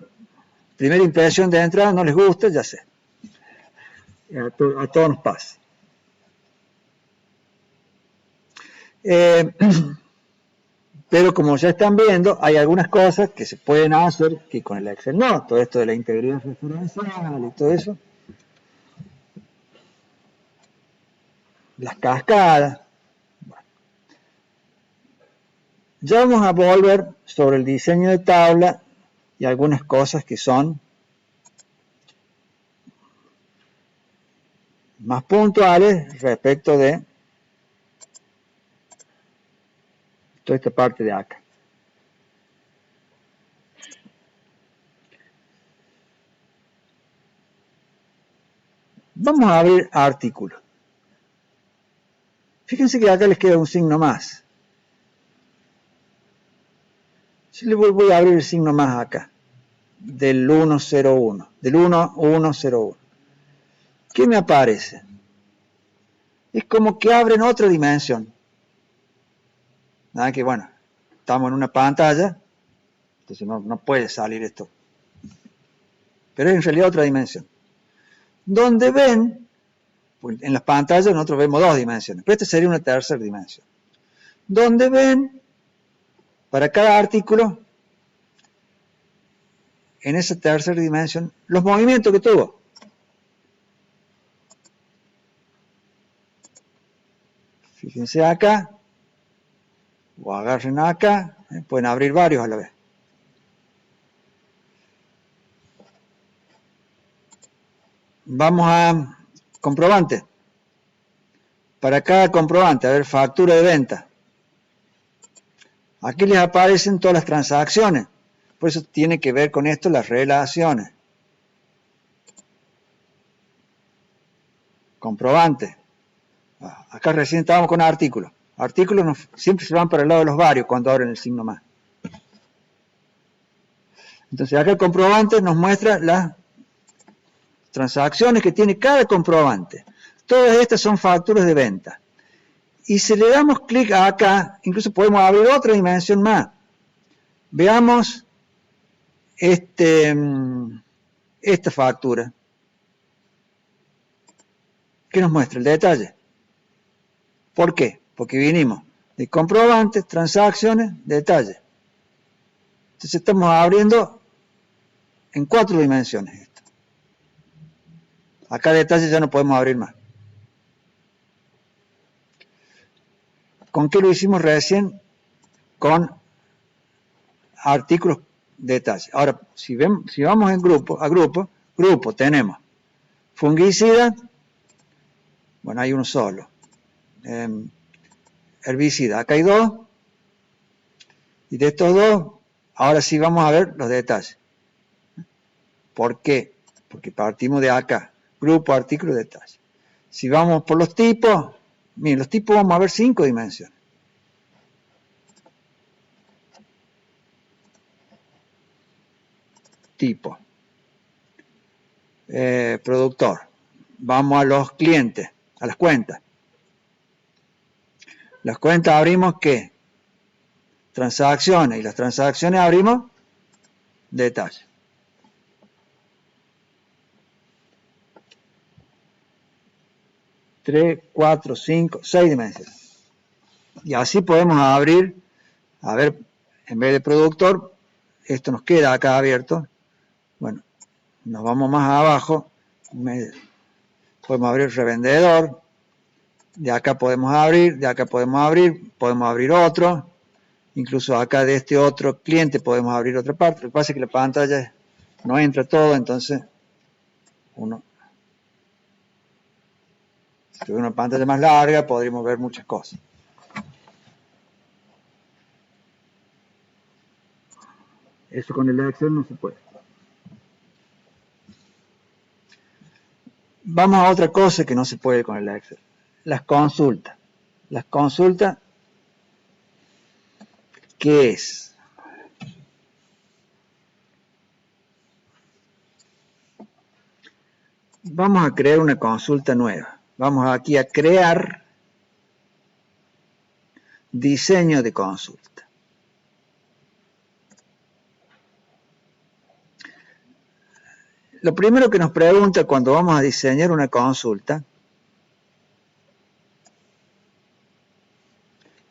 primera impresión de entrada, no les gusta, ya sé. A todos nos pasa. Pero como ya están viendo, hay algunas cosas que se pueden hacer que con el Excel no. Todo esto de la integridad referencial y todo eso. Las cascadas. Bueno. Ya vamos a volver sobre el diseño de tabla y algunas cosas que son más puntuales respecto de toda esta parte de acá. Vamos a abrir artículos. Fíjense que acá les queda un signo más. Yo le voy a abrir el signo más acá, del 101, del 1101. ¿Qué me aparece? Es como que abren otra dimensión. Nada que bueno, estamos en una pantalla, entonces no puede salir esto. Pero es en realidad otra dimensión. Donde ven, pues en las pantallas nosotros vemos dos dimensiones, pero esta sería una tercera dimensión. Donde ven, para cada artículo, en esa tercera dimensión, los movimientos que tuvo. Fíjense acá, o agarren acá, pueden abrir varios a la vez. Vamos a comprobante. Para cada comprobante, a ver, factura de venta. Aquí les aparecen todas las transacciones. Por eso tiene que ver con esto las relaciones. Comprobante. Acá recién estábamos con artículos. Artículos siempre se van para el lado de los varios cuando abren el signo más. Entonces acá el comprobante nos muestra las transacciones que tiene cada comprobante. Todas estas son facturas de venta. Y si le damos clic acá, incluso podemos abrir otra dimensión más. Veamos esta factura. ¿Qué nos muestra? El detalle. ¿Por qué? Porque vinimos de comprobantes, transacciones, detalle. Entonces estamos abriendo en 4 dimensiones esto. Acá detalle ya no podemos abrir más. ¿Con qué lo hicimos recién? Con artículos detalle. Ahora, si vamos en grupo tenemos fungicida, bueno, hay uno solo. Herbicida, acá hay 2. Y de estos 2, ahora sí vamos a ver los detalles. ¿Por qué? Porque partimos de acá. Grupo, artículo, detalle. Si vamos por los tipos, miren, los tipos vamos a ver 5 dimensiones. Tipo. Productor. Vamos a los clientes, a las cuentas. Las cuentas abrimos ¿qué? Transacciones. Y las transacciones abrimos detalle. Tres, 4, 5, 6 dimensiones. Y así podemos abrir, a ver, en vez de productor, esto nos queda acá abierto. Bueno, nos vamos más abajo, podemos abrir revendedor, de acá podemos abrir, podemos abrir otro, incluso acá de este otro cliente podemos abrir otra parte. Lo que pasa es que la pantalla no entra todo, entonces si tuviera una pantalla más larga podríamos ver muchas cosas. Eso con el Excel no se puede. Vamos a otra cosa que no se puede con el Excel. Las consultas. Las consultas, ¿qué es? Vamos a crear una consulta nueva. Vamos aquí a crear diseño de consulta. Lo primero que nos pregunta cuando vamos a diseñar una consulta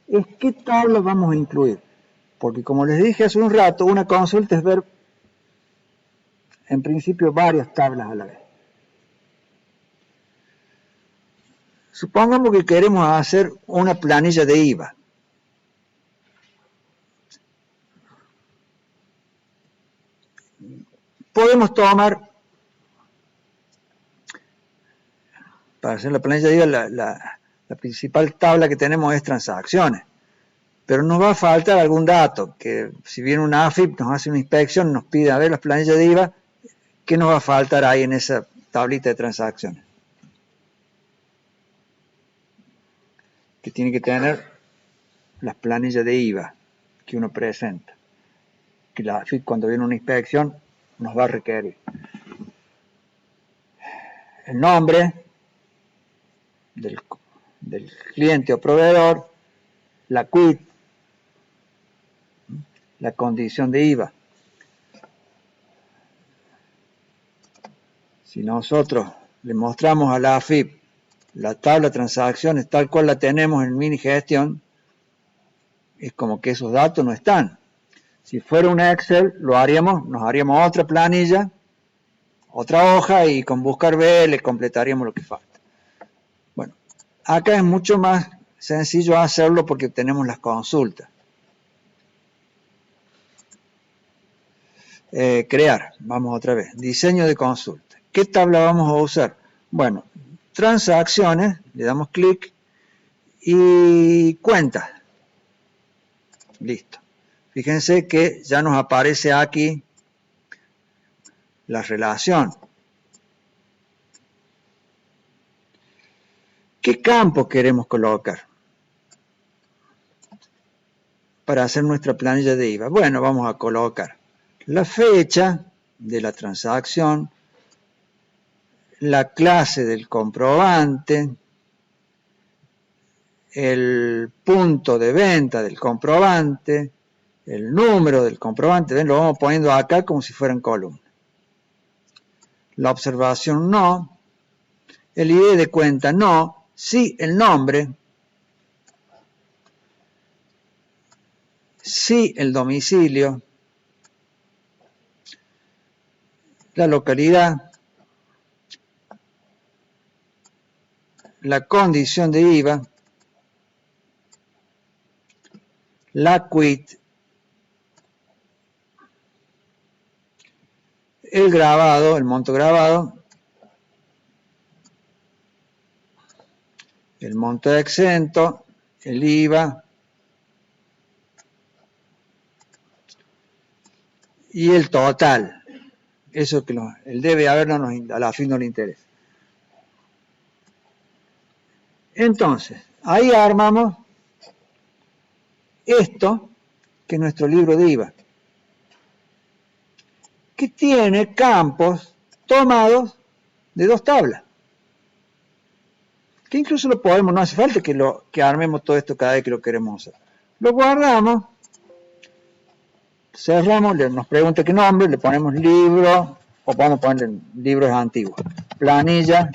es qué tabla vamos a incluir. Porque como les dije hace un rato, una consulta es ver en principio varias tablas a la vez. Supongamos que queremos hacer una planilla de IVA. Podemos tomar, para hacer la planilla de IVA, la principal tabla que tenemos es transacciones. Pero nos va a faltar algún dato, que si viene una AFIP, nos hace una inspección, nos pide a ver las planillas de IVA, ¿qué nos va a faltar ahí en esa tablita de transacciones? Que tiene que tener las planillas de IVA que uno presenta, que la AFIP cuando viene una inspección nos va a requerir. El nombre del cliente o proveedor, la quit, la condición de IVA. Si nosotros le mostramos a la AFIP la tabla de transacciones tal cual la tenemos en mini gestión, es como que esos datos no están. Si fuera un Excel, nos haríamos otra planilla, otra hoja y con buscar B le completaríamos lo que falta. Bueno, acá es mucho más sencillo hacerlo porque tenemos las consultas. Crear, vamos otra vez, diseño de consulta. ¿Qué tabla vamos a usar? Bueno, transacciones, le damos clic y cuentas. Listo. Fíjense que ya nos aparece aquí la relación. ¿Qué campos queremos colocar para hacer nuestra planilla de IVA? Bueno, vamos a colocar la fecha de la transacción, la clase del comprobante, el punto de venta del comprobante, el número del comprobante, ven, lo vamos poniendo acá como si fueran columnas. La observación no, el ID de cuenta no, sí el nombre, sí el domicilio, la localidad, la condición de IVA, la quit, el grabado, el monto grabado, el monto exento, el IVA y el total. Eso que el debe haber a la fin no le interesa. Entonces, ahí armamos esto, que es nuestro libro de IVA, que tiene campos tomados de dos tablas. Que incluso lo podemos, no hace falta que armemos todo esto cada vez que lo queremos usar. Lo guardamos, cerramos, nos pregunta qué nombre, le ponemos libro, o podemos ponerle libros antiguos, planilla,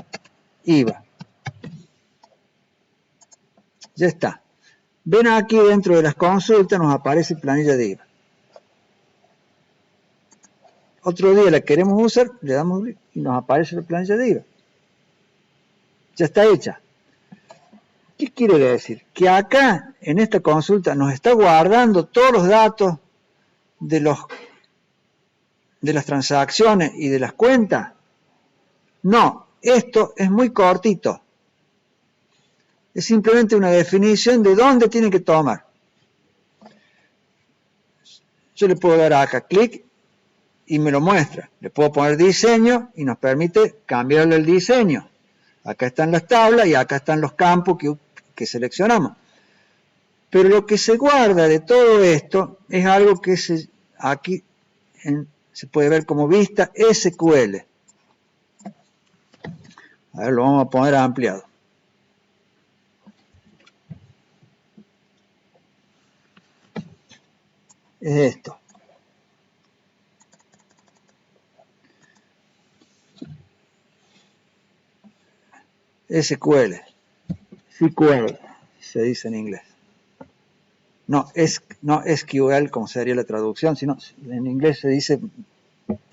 IVA. Ya está. Ven aquí dentro de las consultas nos aparece planilla de IVA. Otro día la queremos usar, le damos y nos aparece la planilla de IVA. Ya está hecha. ¿Qué quiere decir? Que acá, en esta consulta, nos está guardando todos los datos de las transacciones y de las cuentas. No, esto es muy cortito. Es simplemente una definición de dónde tiene que tomar. Yo le puedo dar acá clic y me lo muestra. Le puedo poner diseño y nos permite cambiarle el diseño. Acá están las tablas y acá están los campos que seleccionamos. Pero lo que se guarda de todo esto es algo que aquí se puede ver como vista SQL. A ver, lo vamos a poner ampliado. es esto. SQL, SQL se dice en inglés. No SQL como sería la traducción, sino en inglés se dice,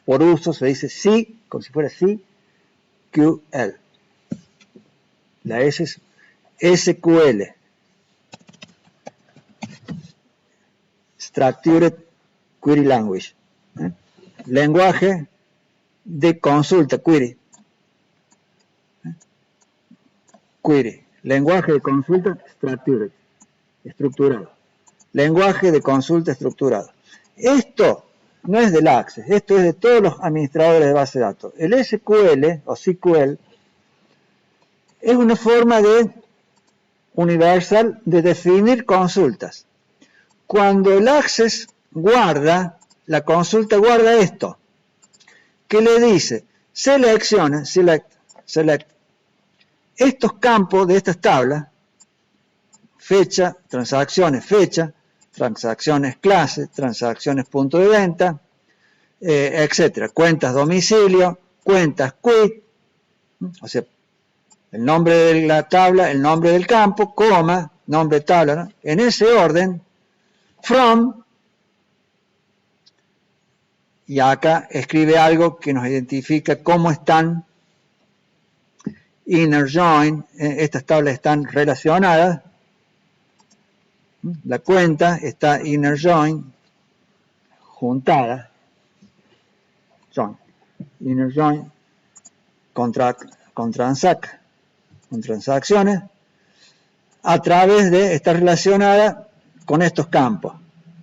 por uso se dice C, como si fuera SQL. La S es SQL, Structured Query Language, lenguaje de consulta, query, lenguaje de consulta structured, estructurado, lenguaje de consulta estructurado. Esto no es del Access, esto es de todos los administradores de base de datos. El SQL o SQL es una forma universal de definir consultas. Cuando el Access guarda, la consulta guarda esto, que le dice, selecciona, select, estos campos de estas tablas, fecha, transacciones clase, transacciones punto de venta, etcétera, cuentas domicilio, cuentas quit, o sea, el nombre de la tabla, el nombre del campo, coma, nombre de tabla, ¿no? En ese orden, from, y acá escribe algo que nos identifica cómo están inner join, estas tablas están relacionadas, la cuenta está inner join, juntada, join, inner join, con transacciones, a través de estar relacionada con estos campos.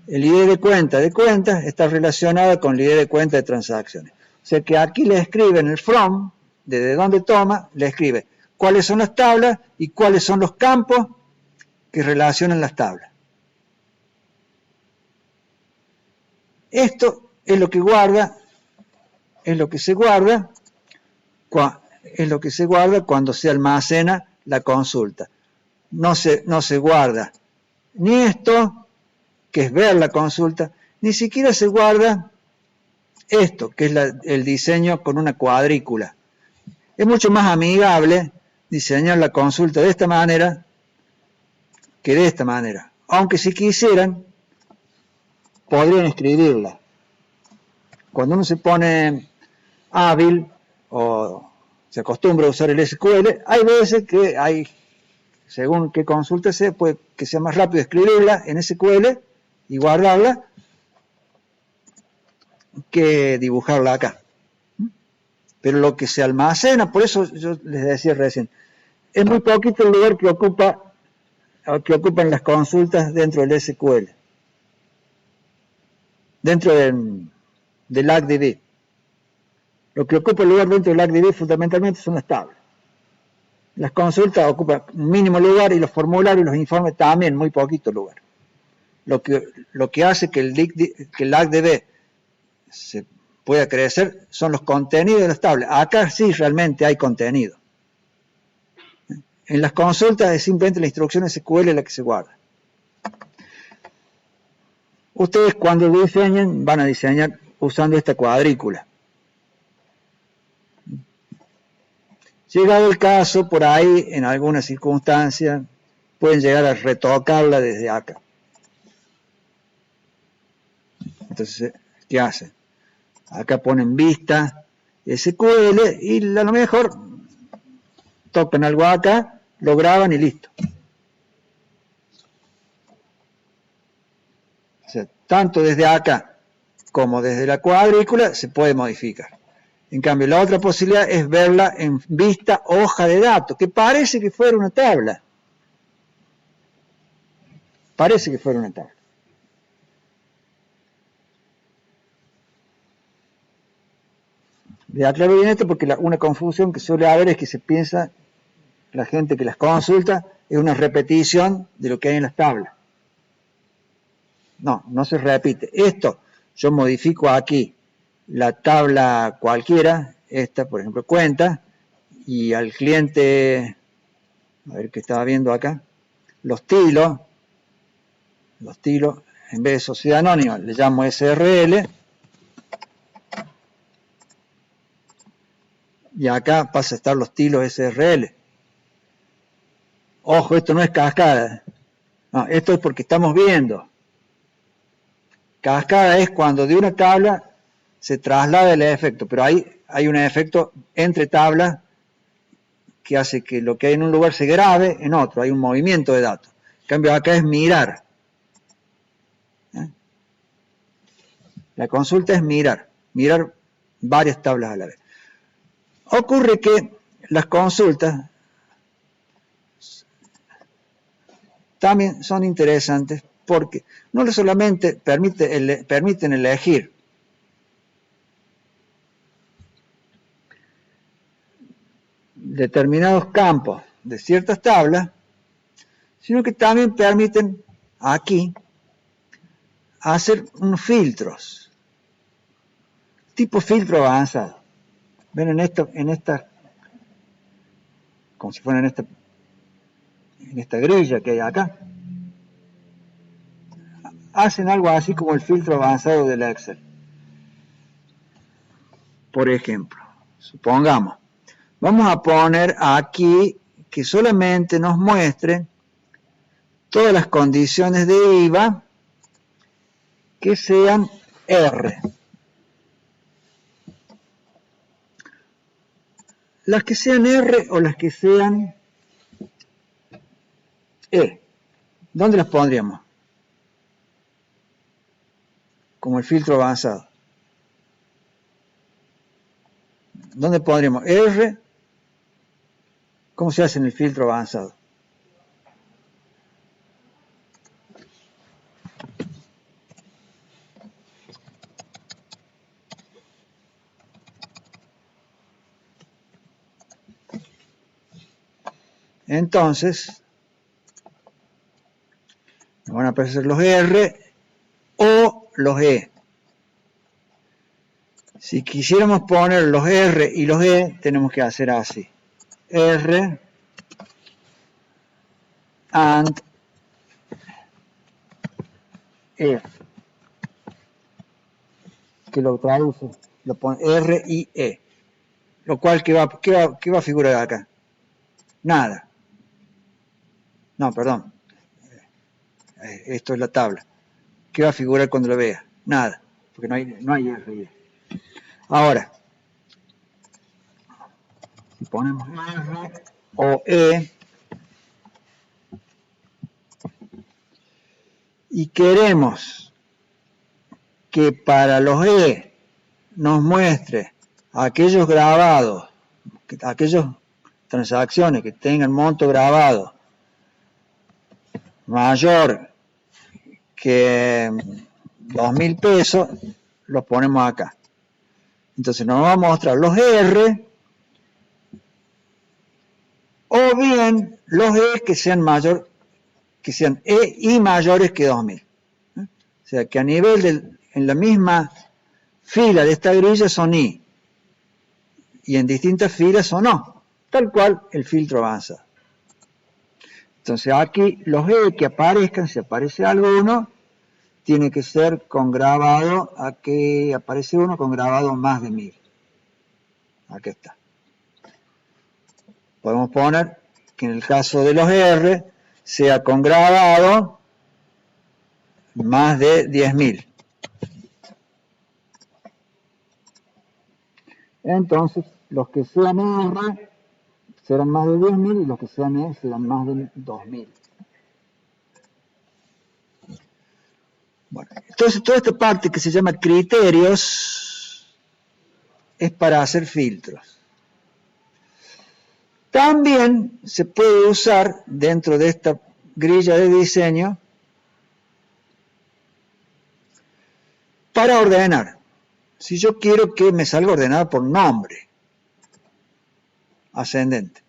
El ID de cuentas está relacionada con el ID de cuenta de transacciones. O sea que aquí le escribe en el from, desde donde toma, le escribe cuáles son las tablas y cuáles son los campos que relacionan las tablas. Esto es lo que guarda, es lo que se guarda cuando se almacena la consulta. No se guarda ni esto, que es ver la consulta, ni siquiera se guarda esto, que es el diseño con una cuadrícula. Es mucho más amigable diseñar la consulta de esta manera que de esta manera. Aunque si quisieran, podrían escribirla. Cuando uno se pone hábil o se acostumbra a usar el SQL, hay veces que hay, según qué consulta sea, puede que sea más rápido escribirla en SQL y guardarla que dibujarla acá. Pero lo que se almacena, por eso yo les decía recién, es muy poquito el lugar que ocupan las consultas dentro del SQL, dentro del ACDB. Lo que ocupa el lugar dentro del ACDB fundamentalmente son las tablas. Las consultas ocupan un mínimo lugar y los formularios y los informes también muy poquito lugar. Lo que hace que el ACDB se pueda crecer son los contenidos de las tablas. Acá sí realmente hay contenido. En las consultas es simplemente la instrucción SQL la que se guarda. Ustedes cuando diseñen van a diseñar usando esta cuadrícula. Llegado el caso, por ahí, en algunas circunstancias, pueden llegar a retocarla desde acá. Entonces, ¿qué hacen? Acá ponen vista SQL y a lo mejor tocan algo acá, lo graban y listo. O sea, tanto desde acá como desde la cuadrícula se puede modificar. En cambio, la otra posibilidad es verla en vista hoja de datos, que parece que fuera una tabla. Parece que fuera una tabla. Le aclaro bien esto porque una confusión que suele haber es que se piensa, la gente que las consulta, es una repetición de lo que hay en las tablas. No se repite. Esto, yo modifico aquí la tabla cualquiera, esta, por ejemplo, cuenta, y al cliente, a ver qué estaba viendo acá, los tilos, en vez de sociedad anónima, le llamo SRL. Y acá pasa a estar los tilos SRL. Ojo, esto no es cascada. No, esto es porque estamos viendo. Cascada es cuando de una tabla se traslada el efecto, pero hay un efecto entre tablas que hace que lo que hay en un lugar se grabe en otro, hay un movimiento de datos. En cambio acá es mirar. La consulta es mirar varias tablas a la vez. Ocurre que las consultas también son interesantes porque no solamente permiten elegir determinados campos de ciertas tablas, sino que también permiten aquí hacer unos filtros, tipo filtro avanzado. Ven en esta, como si fuera en esta grilla que hay acá, hacen algo así como el filtro avanzado del Excel. Por ejemplo, supongamos, vamos a poner aquí que solamente nos muestre todas las condiciones de IVA que sean R. Las que sean R o las que sean E. ¿Dónde las pondríamos? Como el filtro avanzado. ¿Dónde pondríamos? R. ¿Cómo se hace en el filtro avanzado? Entonces, van a aparecer los R o los E. Si quisiéramos poner los R y los E, tenemos que hacer así. R and E. Que lo traduce, lo pone R y E. Lo cual, ¿qué va a figurar acá? Nada. No, perdón. Esto es la tabla. ¿Qué va a figurar cuando lo vea? Nada. Porque no hay R y E. Ahora, si ponemos R o E y queremos que para los E nos muestre aquellos grabados, aquellas transacciones que tengan monto grabado mayor que 2.000 pesos, los ponemos acá. Entonces nos va a mostrar los R o bien los E que sean E y mayores que 2.000. O sea que a nivel en la misma fila de esta grilla son I y en distintas filas son O, tal cual el filtro avanza. Entonces aquí los E que aparezcan, si aparece alguno, tiene que ser con grabado, aquí aparece uno con grabado más de 1.000. Aquí está. Podemos poner que en el caso de los R sea con grabado más de 10.000. Entonces, los que sean R serán más de 10.000 y los que sean E serán más de 2.000. Bueno, entonces toda esta parte que se llama criterios es para hacer filtros. También se puede usar dentro de esta grilla de diseño para ordenar. Si yo quiero que me salga ordenado por nombre, ascendente,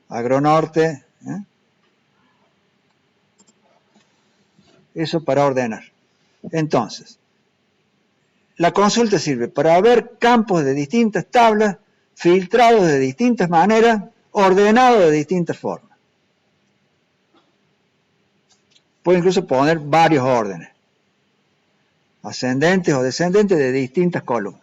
Agronorte, eso para ordenar. Entonces, la consulta sirve para ver campos de distintas tablas, filtrados de distintas maneras, ordenados de distintas formas. puedo incluso poner varios órdenes, ascendentes o descendentes de distintas columnas.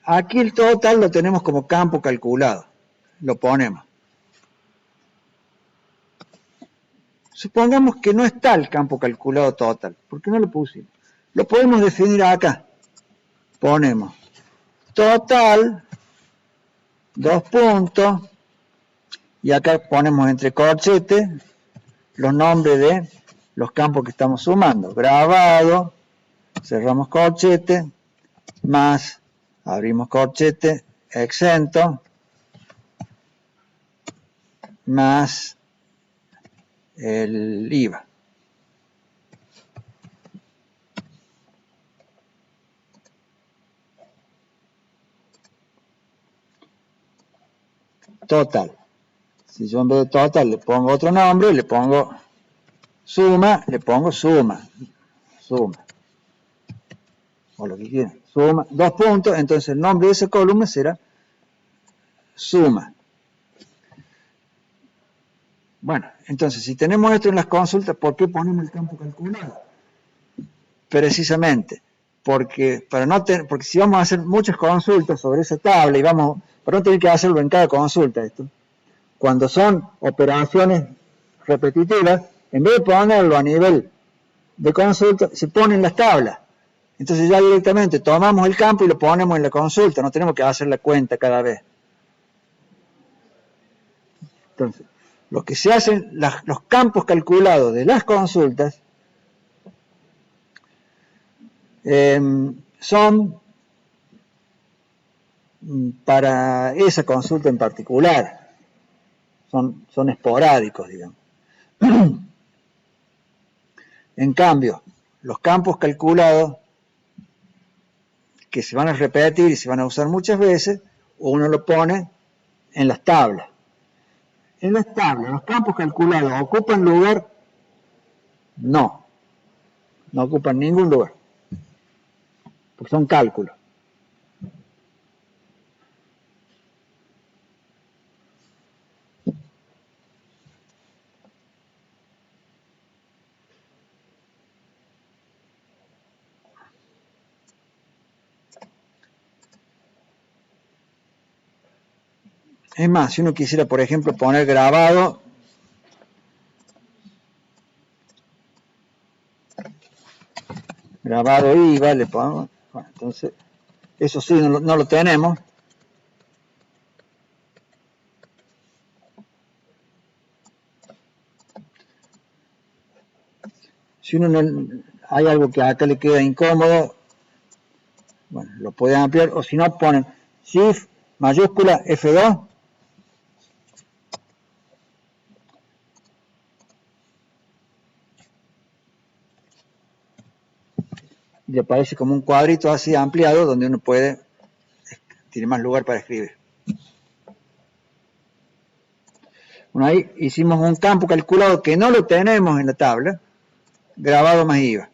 Aquí el total lo tenemos como campo calculado. Lo ponemos. Supongamos que no está el campo calculado total. ¿Por qué no lo pusimos? Lo podemos definir acá. Ponemos total, dos puntos, y acá ponemos entre corchetes los nombres de los campos que estamos sumando. Grabado, cerramos corchete, más, abrimos corchete, exento, más el IVA. Total. Si yo en vez de total le pongo otro nombre, le pongo suma, le pongo suma. O lo que quieran. Suma, dos puntos, entonces el nombre de esa columna será suma. Bueno, entonces si tenemos esto en las consultas, ¿por qué ponemos el campo calculado? Precisamente, porque si vamos a hacer muchas consultas sobre esa tabla y para no tener que hacerlo en cada consulta esto, cuando son operaciones repetitivas, en vez de ponerlo a nivel de consulta, se ponen las tablas. Entonces ya directamente tomamos el campo y lo ponemos en la consulta, no tenemos que hacer la cuenta cada vez. Entonces, lo que se hacen, los campos calculados de las consultas son para esa consulta en particular, son esporádicos, digamos. En cambio, los campos calculados que se van a repetir y se van a usar muchas veces, uno lo pone en las tablas. En las tablas, los campos calculados ¿ocupan lugar? No ocupan ningún lugar, porque son cálculos. Es más, si uno quisiera, por ejemplo, poner grabado, IVA, le pongo, bueno, entonces, eso sí, no lo tenemos. Si uno hay algo que acá le queda incómodo, bueno, lo puede ampliar, o si no, ponen Shift, mayúscula, F2, y aparece como un cuadrito así ampliado donde uno tiene más lugar para escribir. Bueno, ahí hicimos un campo calculado que no lo tenemos en la tabla, grabado más IVA.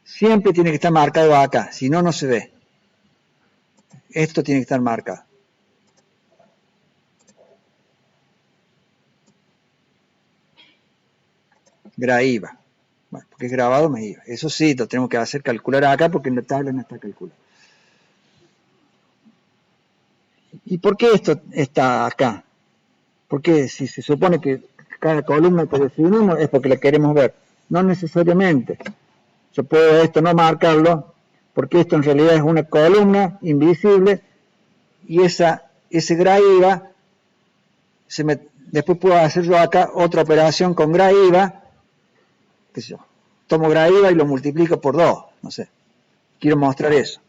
Siempre tiene que estar marcado acá, si no, no se ve. Esto tiene que estar marcado. IVA. Bueno, porque es grabado más IVA. Eso sí, lo tenemos que hacer calcular acá porque en la tabla no está calculado. ¿Y por qué esto está acá? Porque si se supone que cada columna que definimos es porque la queremos ver. No necesariamente. Yo puedo esto no marcarlo porque esto en realidad es una columna invisible y ese GRA-IVA después puedo hacer yo acá otra operación con GRA-IVA, qué sé yo, tomo GRA-IVA y lo multiplico por 2, no sé, quiero mostrar eso.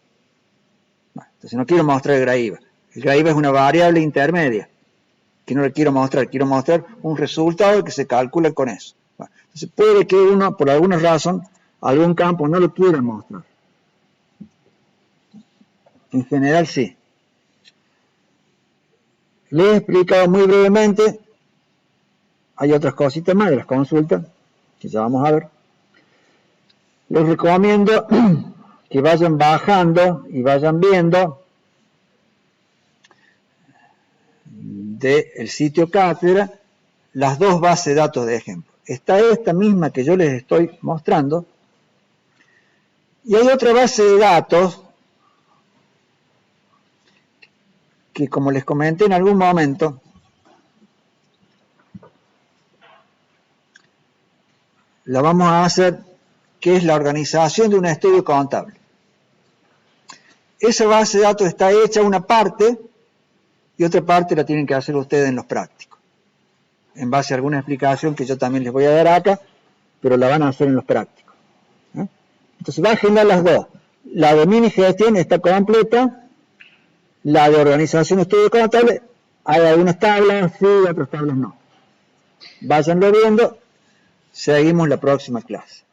Bueno, entonces no quiero mostrar el GRA-IVA. El GRA-IVA es una variable intermedia que no le quiero mostrar un resultado que se calcula con eso. Bueno, entonces puede que uno, por alguna razón, algún campo no lo quiera mostrar. En general sí. Les he explicado muy brevemente, hay otras cositas más de las consultas, que ya vamos a ver. Les recomiendo que vayan bajando y vayan viendo del sitio cátedra las dos bases de datos de ejemplo. Está esta misma que yo les estoy mostrando, y hay otra base de datos que, como les comenté en algún momento, la vamos a hacer, que es la organización de un estudio contable. Esa base de datos está hecha una parte, y otra parte la tienen que hacer ustedes en los prácticos, en base a alguna explicación que yo también les voy a dar acá, pero la van a hacer en los prácticos. Entonces bájenla las dos. La de mini gestión está completa, la de organización de estudio contable, hay algunas tablas, sí, otras tablas no. Váyanlo viendo, seguimos la próxima clase.